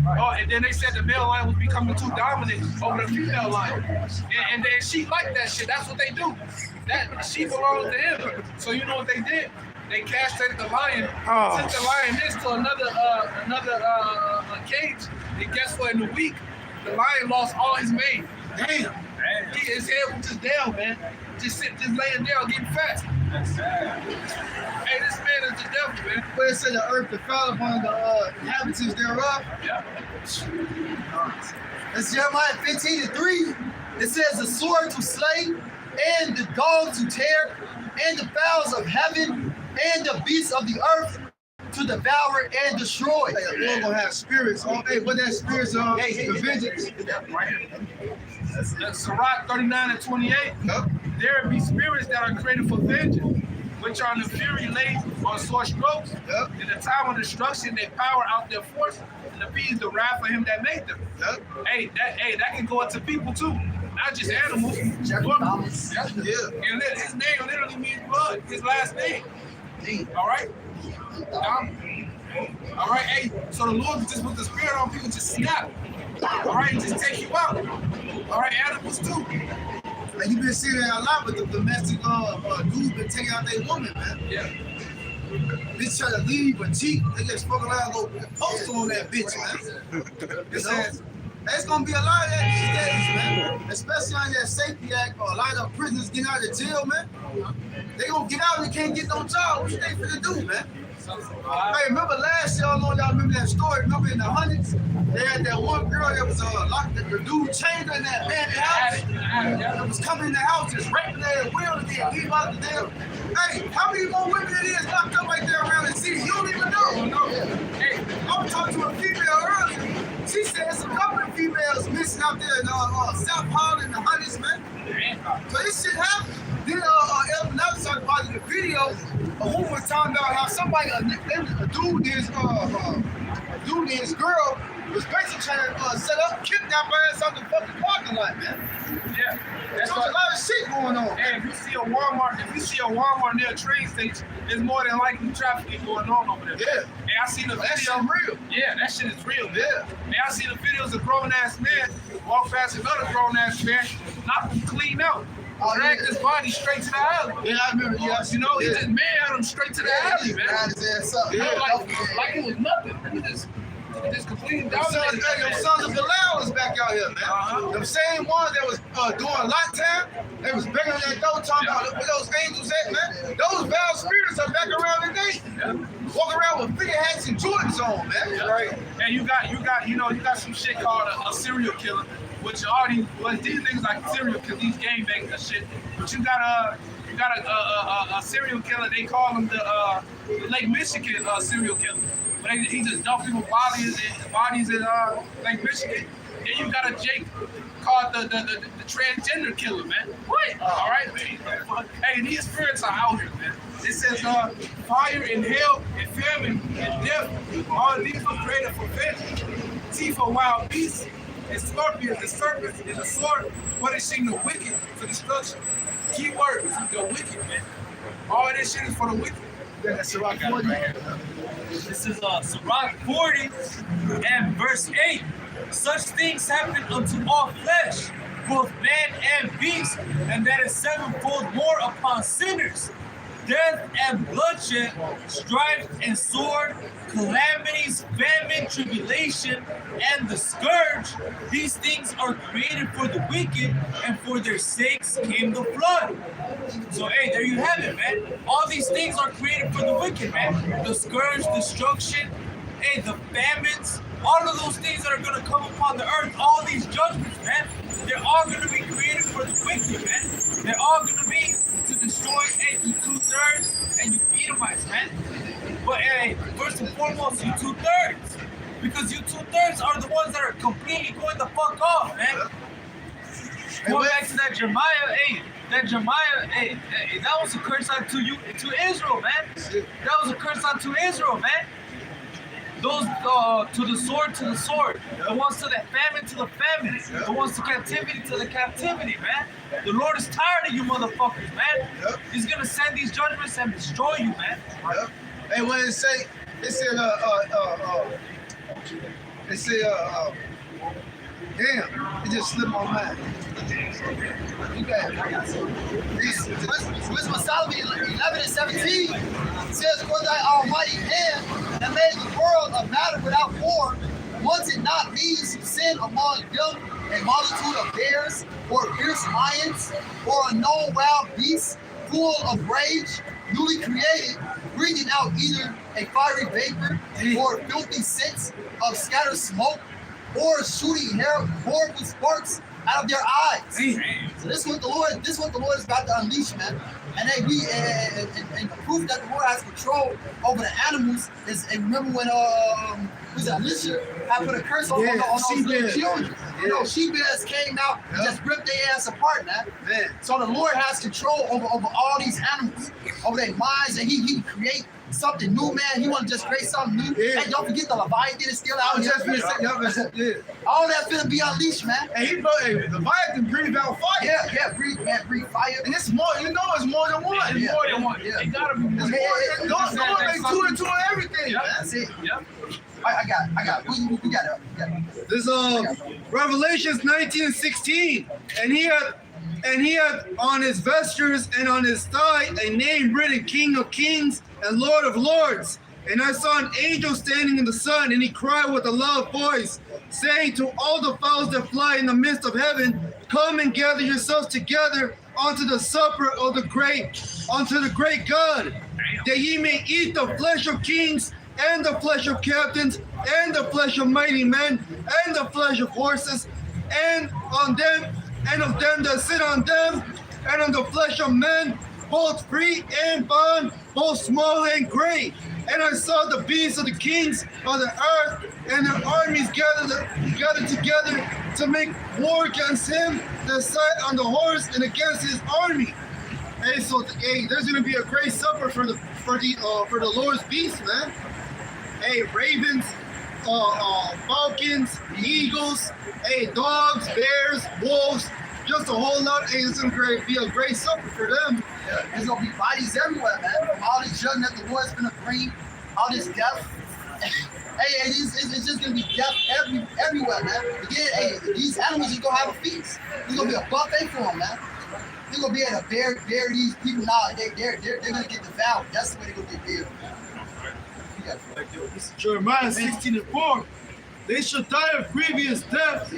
Oh, and then they said the male lion was becoming too dominant over the female lion, and then she liked that shit. That's what they do. That she belongs to him. So you know what they did? They castrated the lion, took the lioness to another cage, and guess what? In a week, the lion lost all his mane. Damn. His head was just down, man. Just laying down, getting fat. Hey, this man is the devil, man. Where it said the earth defiled upon the inhabitants thereof. Yeah. That's Jeremiah 15:3. It says the sword to slay, and the dog to tear, and the fowls of heaven, and the beasts of the earth to devour and destroy. Hey, the Lord gonna have spirits. Oh, hey, what that spirits of? The vengeance. Right here. That's Sirach 39:28. Yup. There be spirits that are created for vengeance, which are in the fury laid on sore strokes. Yup. In the time of destruction, they power out their force and appease the wrath of him that made them. Yup. Hey, that can go into people too, not just animals. Yeah. And his name literally means blood. His last name. All right. All right. Hey, so the Lord just put the spirit on people, just snap. All right, just take you out. All right, animals too. And you been seeing that a lot with the domestic dudes been taking out their woman, man. Yeah. Bitch try to leave or cheat, they just fuck around and go post on that bitch, man. You know? There's gonna be a lot of that these days, man. Especially on that Safety Act, a lot of prisoners getting out of jail, man. They gonna get out and they can't get no job. What you think finna do, man? Hey, remember last year, I don't know if y'all remember that story. Remember in the hundreds, they had that one girl that was locked, the dude chained her in that man's house. That was coming in the house, just raping her and will to get leave out the damn. Hey, how many more women it is locked up right there around the city? You don't even know. Hey, I was talking to a female earlier. She said there's a couple of females missing out there in South Holland and the hundreds, man. So this shit happened. Then Elvin Nelson talked about in the video, who was talking about how somebody, a dude, this girl was basically trying to set up, kidnap her ass out the fucking parking lot, man. Yeah. There's a lot of shit going on. Hey, if you see a Walmart near a train station, there's more than likely trafficking going on over there. Yeah. Hey, I seen a That video. shit real. Yeah, that shit is real. Yeah. Hey, I seen the videos of grown ass man walk past another grown ass man, knock him clean out. dragged his body straight to the alley. Yeah, I remember. Yeah, You know, he just man him straight to the alley, man. Ran his ass up. Yeah, like it was nothing. He just completely Them dominated. sons of Belial was back out here, man. Uh-huh. Them same ones that was doing lot time, they was banging on that door talking about where those angels at, man. Those foul spirits are back around today. Walking around with figure hats and Jordans on, man. Right. And you got some shit called a serial killer, which all these niggas like serial killers, these gang bangers and shit. But you got a serial killer. They call him the Lake Michigan serial killer. But he just dumped people's bodies in Lake Michigan. Then you got a Jake called the transgender killer, man. What? All right, man. Hey, these spirits are out here, man. It says fire and hell and famine and death. All these were created for vengeance. Teeth of wild beasts and scorpions and serpents and a sword, punishing the wicked for destruction. Key word is the wicked, man. All this shit is for the wicked. That's Sirach 40. This is Sirach 40 and verse 8. Such things happen unto all flesh, both man and beast, and that is sevenfold more upon sinners. Death and bloodshed, strife and sword, calamities, famine, tribulation, and the scourge. These things are created for the wicked, and for their sakes came the flood. So, hey, there you have it, man. All these things are created for the wicked, man. The scourge, destruction, hey, the famines, all of those things that are going to come upon the earth, all these judgments, man, they're all going to be created for the wicked, man. They're all going to be to destroy, hey, you 2/3 and you Edomites, man. But, hey, first and foremost, you 2/3. Because you 2/3 are the ones that are completely going the fuck off, man. Going back to that Jeremiah, hey, that was a curse unto you, to Israel, man. That was a curse unto Israel, man. Those to the sword, the ones to the famine, the ones to captivity, man. The Lord is tired of you motherfuckers, man. He's gonna send these judgments and destroy you, man. Hey, what it say? It said, damn, it just slipped my mind. You got it. Wisdom of Solomon 11:17 says, "For thy almighty hand that made the world a matter without form, was it not means to send among them a multitude of bears, or fierce lions, or unknown wild beasts, full of rage, newly created, breathing out either a fiery vapor or filthy scents of scattered smoke, or shooting horrible sparks out of their eyes." So this is what the Lord is about to unleash, man. And then and the proof that the Lord has control over the animals is, and remember when was it Elisha had put a curse on those little children. You know, she-bears came out and just ripped their ass apart, man. So the Lord has control over all these animals, over their minds, and he create something new, man. He want to just create something new. Hey, don't forget the Leviathan is still out here. All that finna be unleashed, man. And he put the Leviathan breathe out fire. Yeah, breathe fire. And it's more, it's more than one. It's more than one. Yeah. It gotta be more. Don't make 2 and 2 on everything, Yep. man. That's it. Yep. I got it. We got it. This Revelations 19:16, and he had on his vestures and on his thigh a name written, King of Kings and Lord of Lords. And I saw an angel standing in the sun, and he cried with a loud voice, saying to all the fowls that fly in the midst of heaven, "Come and gather yourselves together unto the supper of the great God, that ye may eat the flesh of kings, and the flesh of captains, and the flesh of mighty men, and the flesh of horses, and on them, and of them that sit on them, and on the flesh of men, both free and bond, both small and great. And I saw the beasts of the kings of the earth, and their armies gathered together to make war against him that sat on the horse and against his army." Hey, so there's gonna be a great supper for the Lord's beasts, man. Hey, ravens, falcons, eagles, hey, dogs, bears, wolves, just a whole lot. Hey, it's gonna be a great supper for them. There's gonna be bodies everywhere, man. From all this judgment that the Lord's gonna bring, all this death. Hey, it's just gonna be death everywhere, man. Again, hey, these animals are gonna have a feast. It's gonna be a buffet for them, man. They're gonna be able to bury these people now. They're gonna get devoured. That's the way they're gonna get buried. This is Jeremiah 16:4. They shall die of grievous death.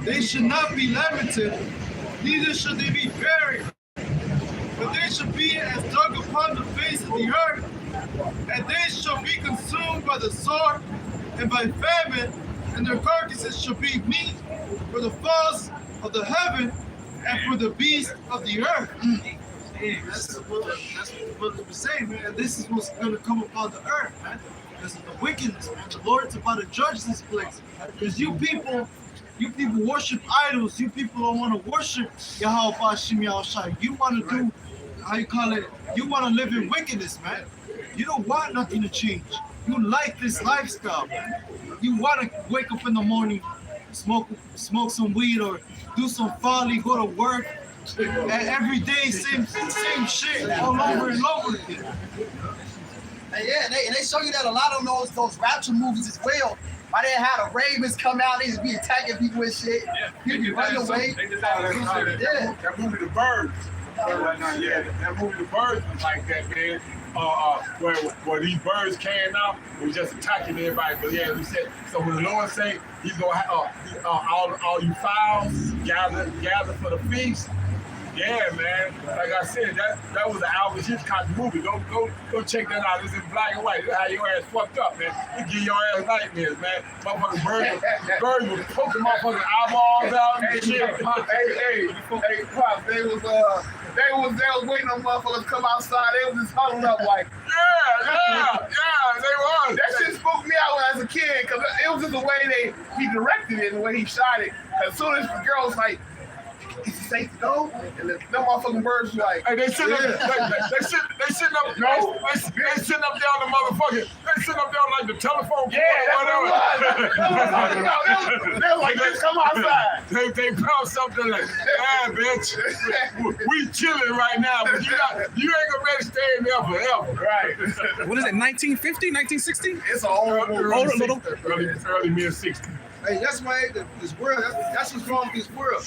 They should not be lamented, neither should they be buried. But they shall be as dug upon the face of the earth, and they shall be consumed by the sword and by famine, and their carcasses shall be meat for the fowls of the heaven and for the beasts of the earth. That's what the book was saying, man. This is what's going to come upon the earth, man. This is the wickedness, man. The Lord's about to judge this place. Because you people worship idols. You people don't want to worship Yahweh Bashim Yahushai. You want to do, how you call it, you want to live in wickedness, man. You don't want nothing to change. You like this lifestyle, man. You want to wake up in the morning, smoke some weed or do some folly, go to work, and every day same shit all over and over again. And yeah, and they show you that a lot of those rapture movies as well. Why they had the Ravens come out, they just be attacking people and shit. People be running away. Yeah. That movie, The Birds. That movie, The Birds was like that, man. Where these birds came out, it was just attacking everybody. But yeah, we said, so when the Lord say He's gonna have all you fowls gather for the feast. Yeah, man. Like I said, that was an Albert Hitchcock movie. Go check that out. It's in black and white. That's how your ass fucked up, man. It give your ass nightmares, man. Motherfucking birds would poke the motherfucking eyeballs out and shit. Hey, Pop, they was waiting on motherfuckers to come outside. They was just huddled up like, yeah, they was. That shit spooked me out when I was a kid, because it was just the way he directed it and the way he shot it. As soon as the girl was like, is it safe to go? And them motherfucking birds was like, hey, they sitting up there on the motherfucking, they sitting up there on like the telephone pole or whatever. They was like, let's come outside. They found something like, bitch, we chilling right now, but you ain't gonna better stay in there forever. Right. What is it, 1950, 1960? It's an old movie. Early mid-60s. Hey, that's why this world, that's what's wrong with this world.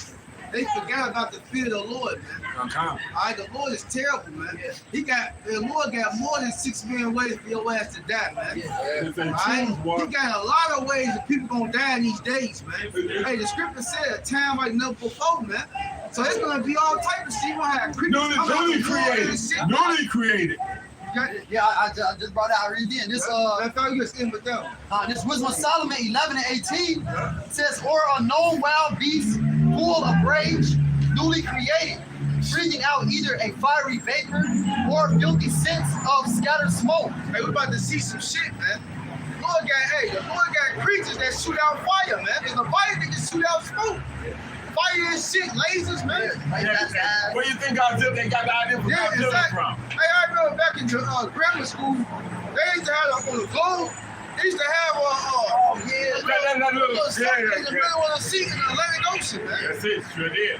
They forgot about the fear of the Lord, man. All right, the Lord is terrible, man. The Lord got more than 6 million ways for your ass to die, man. All right? He got a lot of ways that people gonna die in these days, man. Hey, the scripture said a time like never before, man. So it's gonna be all type of shit. You gonna have creepers Newly created. Yeah, I just brought it out right then. This I thought you was in with them. This Wisdom of Solomon 11:18 says, or unknown wild beast full of rage, newly created, breathing out either a fiery vapor or filthy scents of scattered smoke. Hey, we're about to see some shit, man. The Lord got creatures that shoot out fire, man. There's a fire that can shoot out smoke. Fire and shit, lasers, man. Where you think they got the idea for Godzilla from? Hey, I remember back in grammar school, they used to have on the globe. They used to have that little something in the middle of the sea in the Atlantic Ocean, man. That's it, sure did.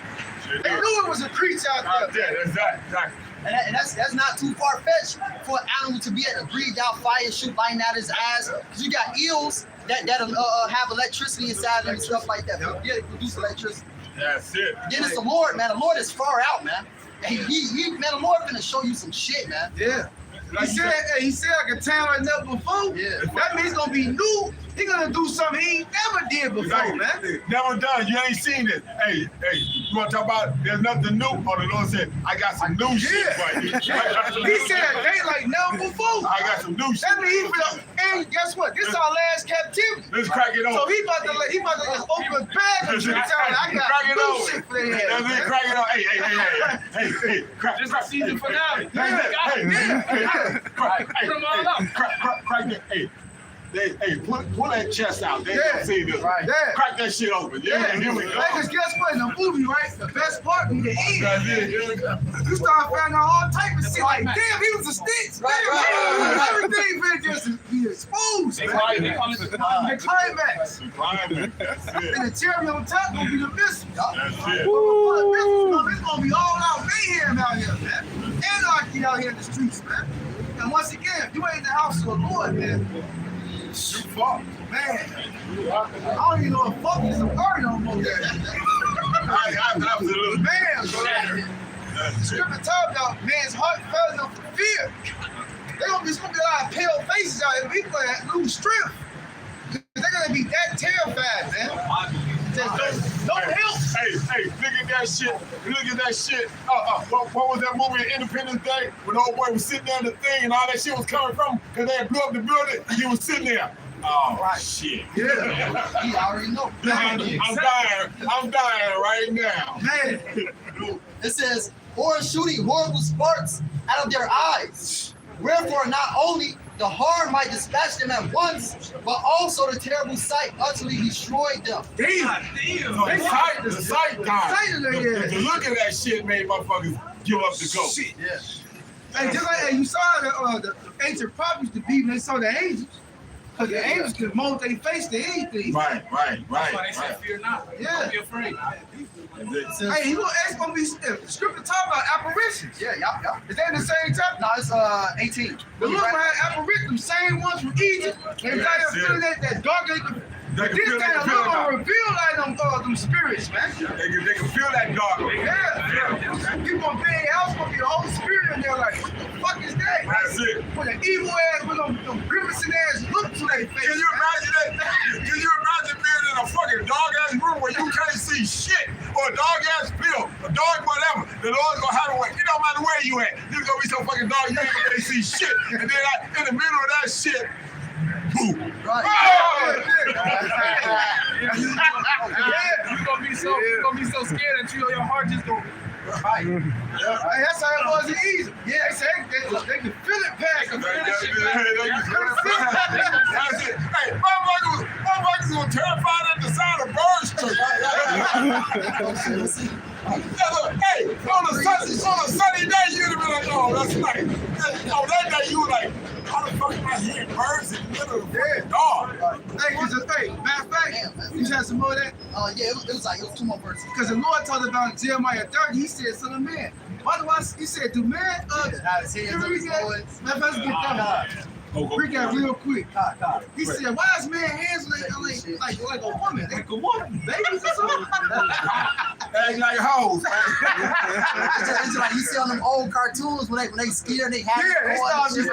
They knew it was a creature out there. Exactly. And that's not too far-fetched for an animal to be able to breathe out fire, shoot lightning out his eyes. Because you got eels that have electricity inside them and stuff like that. Yeah, they produce electricity. That's it. Then it's the Lord, man. The Lord is far out, man. And man, the Lord finna show you some shit, man. Yeah. He said like a time like never before. Yeah. That means it's gonna be new. He gonna do something he ain't never did before, man. Never done. You ain't seen it. Hey, you wanna talk about there's nothing new? Oh, the Lord said, I got some new shit for you. He said a day like never before. I got some new shit. That means and guess what? This is our last captivity. Let's crack it open. So he about to just open his bag and tell I got new shit for their ass. Let's crack it on. Hey, crack. This is season finale. Crack that. Hey, pull that chest out. They don't see this. Crack that shit open. Yeah, here we go. Because guess what? In the movie, right? The best part be the end. You start finding out all type of shit. Like, damn, he was a stitch. Everything been just be exposed. They call it the climax. The climax. And the cherry on top gonna be the missile. That's it. It's gonna be all out mayhem out here, man. Anarchy out here in the streets, man. And once again, if you ain't in the house of the Lord, man, you fucked, man. I don't even know if fuck is a word no more. Absolutely. Man, scripture talk about man's heart fell up for fear. It's gonna be a lot of pale faces out here. People that lose strength. They're gonna be that terrified, man. Just don't help. Hey, look at that shit. Look at that shit. What was that movie, Independence Day? When the old boy was sitting there in the thing and all that shit was coming from him because they had blew up the building. He was sitting there. Oh, right. Shit. Yeah. He already know. I'm dying right now. Man. It says, or shooting horrible sparks out of their eyes. Wherefore, not only the harm might dispatch them at once, but also the terrible sight utterly destroyed them. Damn. The sight died. Yeah. The look at that shit made motherfuckers give up the ghost. Shit. Yeah. Hey, just like you saw the ancient prophets, the people they saw the angels. Because the angels could mold their face to anything. Right. That's why they said, fear not. Yeah. Don't be afraid. Hey, it's gonna be scripture talk about apparitions. Yeah. Is that in the same chapter? No, it's 18. The Lord had apparitions, same ones from Egypt. They was out there feeling that dark. This kind of gonna reveal like them spirits, man. They can feel that dark. Yeah. People gonna be in the house, gonna be the Holy Spirit, and they're like, what the fuck is that? That's it. With an evil ass, with them grimacing ass look to their face. Can you imagine that? Can you imagine being in a fucking dog ass room where you can't see shit, or a dog ass pill, a dog whatever? The Lord's gonna have a way. It don't matter where you at. You're gonna be so fucking dog you ain't gonna be able to see shit. And then in the middle of that shit, boom. Right. Oh! You're gonna be so scared that your heart just go. Right. Hey, that's how it was in Egypt. Yeah, they can feel it pass. That's it. Hey, motherfuckers were terrified at the sound of birds chirping. Hey, on a sunny day, you'd have been like, oh, that's nice. On that day, you were like, how the fuck am I hearing birds in the middle of the dog? Hey, matter of fact, you had some more of that? Yeah, it was 2 more verses. Because the Lord talked about Jeremiah 30, he said, son of man. Why do he said, do man, Have his hands on his loins. matter of fact, let's get that. Read that real quick. He said, why is man hands like a woman? Like a woman, babies or something? Act like hoes. It's like you see on them old cartoons when they scared, they have Yeah, they start just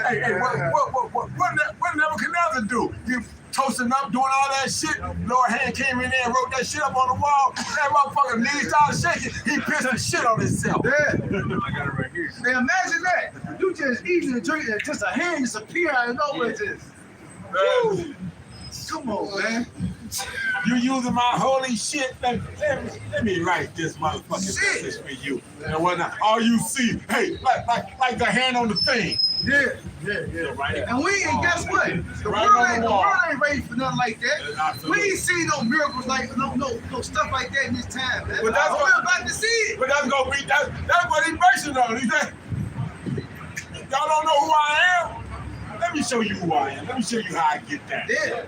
Hey, what Nebuchadnezzar do? You toasting up, doing all that shit. Lord hand came in there and wrote that shit up on the wall. That motherfucker knees started shaking. He pissed the shit on himself. Yeah. I got it right here. Now imagine that. You just eating and drinking, and just a hand just appear out of nowhere. Just. Woo. Come on, man. You using my holy shit? Let me write this motherfucking message for you. And whatnot. All you see, hey, like the hand on the thing. Yeah. Right. And guess what? The world ain't ready for nothing like that. We ain't seen no miracles like no stuff like that in this time, man. But that's what we're about to see it. But that's gonna be that's what he's basing on. He said, y'all don't know who I am? Let me show you who I am. Let me show you how I get that. Yeah.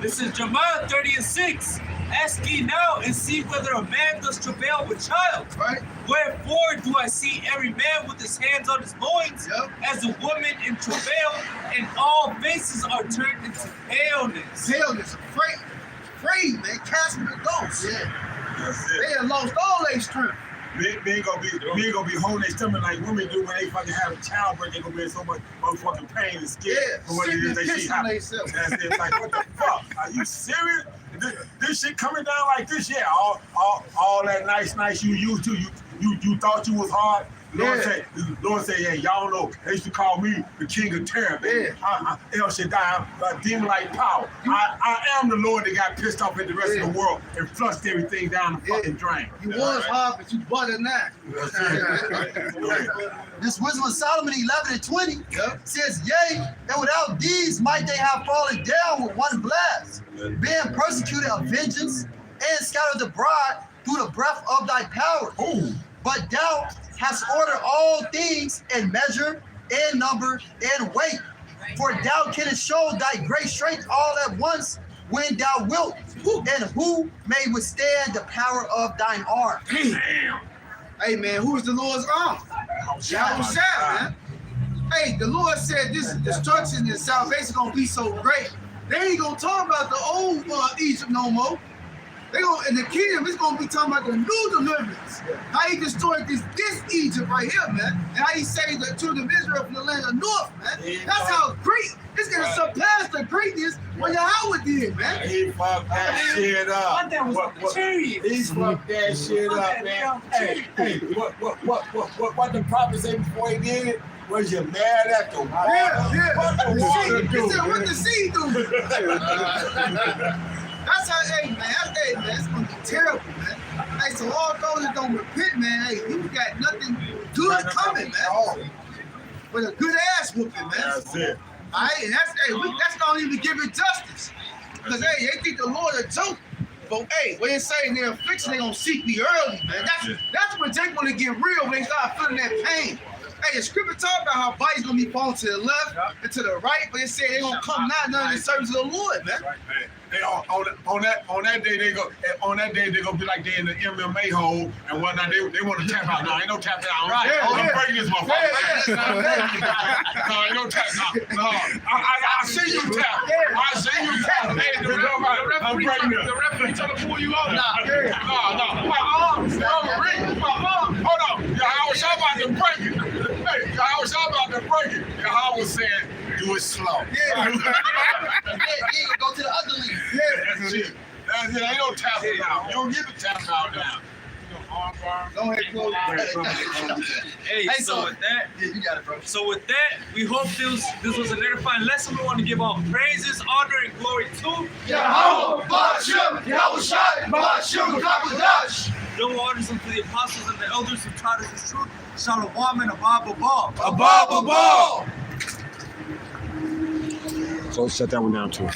This is Jeremiah 30:6. Ask ye now and see whether a man does travail with child. Right. Wherefore do I see every man with his hands on his loins, as a woman in travail, and all faces are turned into paleness. Paleness, afraid, man, casting the ghosts. Yeah. That's They it. have lost all their strength. Men ain't gonna be holding their stomach like women do when they fucking have a childbirth. They gonna be in so much motherfucking pain and scared for what it is they see happen. That's it. Like, what the fuck? Are you serious? This shit coming down like this? Yeah, all that nice you used to. You thought you was hard. Lord say, yeah, y'all know. They used to call me the king of terror, baby. El Shaddai, demon-like power. I am the Lord that got pissed off at the rest of the world and flushed everything down the fucking drain. You was hard, but you butter now. This Wisdom of Solomon 11:20 says, yea, and without these might they have fallen down with one blast, being persecuted of vengeance and scattered abroad through the breath of thy power. Ooh. But thou hast ordered all things in measure, in number, and weight. For thou canst show thy great strength all at once when thou wilt. And who may withstand the power of thine arm? Damn. Hey, man, who is the Lord's arm? Yahweh, man. Hey, the Lord said this destruction and salvation gonna be so great. They ain't gonna talk about the old Egypt no more. They gonna in the kingdom, it's gonna be talking about the new deliverance. How he destroyed this Egypt right here, man. And how he saved the children of Israel from the land of north, man. That's how great it's gonna surpass the greatness what Yahweh did, man. He fucked that shit up. That was serious. He fucked that shit up, man. Hey, what the prophet said before he did it? Was you mad at the water? Yeah. What the water He do? said, what the sea do? That's how, hey man, it's gonna be terrible, man. Hey, so all those that don't repent, man, hey, you got nothing good coming, man. With a good ass whooping, man. That's it. All right, and that's not even giving justice. Because hey, they think the Lord a joke. But hey, when they say their affliction, they gonna seek me early, man. That's when they gonna get real when they start feeling that pain. Hey, the scripture talk about how bodies gonna be falling to the left and to the right, but it said they gonna come not none of the service of the Lord, man. They on that day they gonna be like they in the MMA hole and whatnot. They want to tap out. No, ain't no tapping out. Right? I'm breaking this motherfucker. No, ain't no tap. No, I see you tap. I see you tap. Hey, I'm breaking this. The referee trying to pull you out. No. My arm. Hold on. Yahweh was about to break it. Hey, Yahweh was about to break it. Yahweh was saying, do it slow. Yeah, go to the other league. That's it. Ain't no tapping out. You don't get the tap out now. Go ahead, close. Hey, so with that, Yeah, you got it, bro. So with that, we hope this was an edifying lesson. We want to give all praises, honor, and glory to Yahweh, Ba'ashem, Yahweh Shai, Ba'ashem, Kakwadash. double honors unto the apostles and the elders who taught us the truth. Shalom and Abba Ball. Above. So shut that one down too.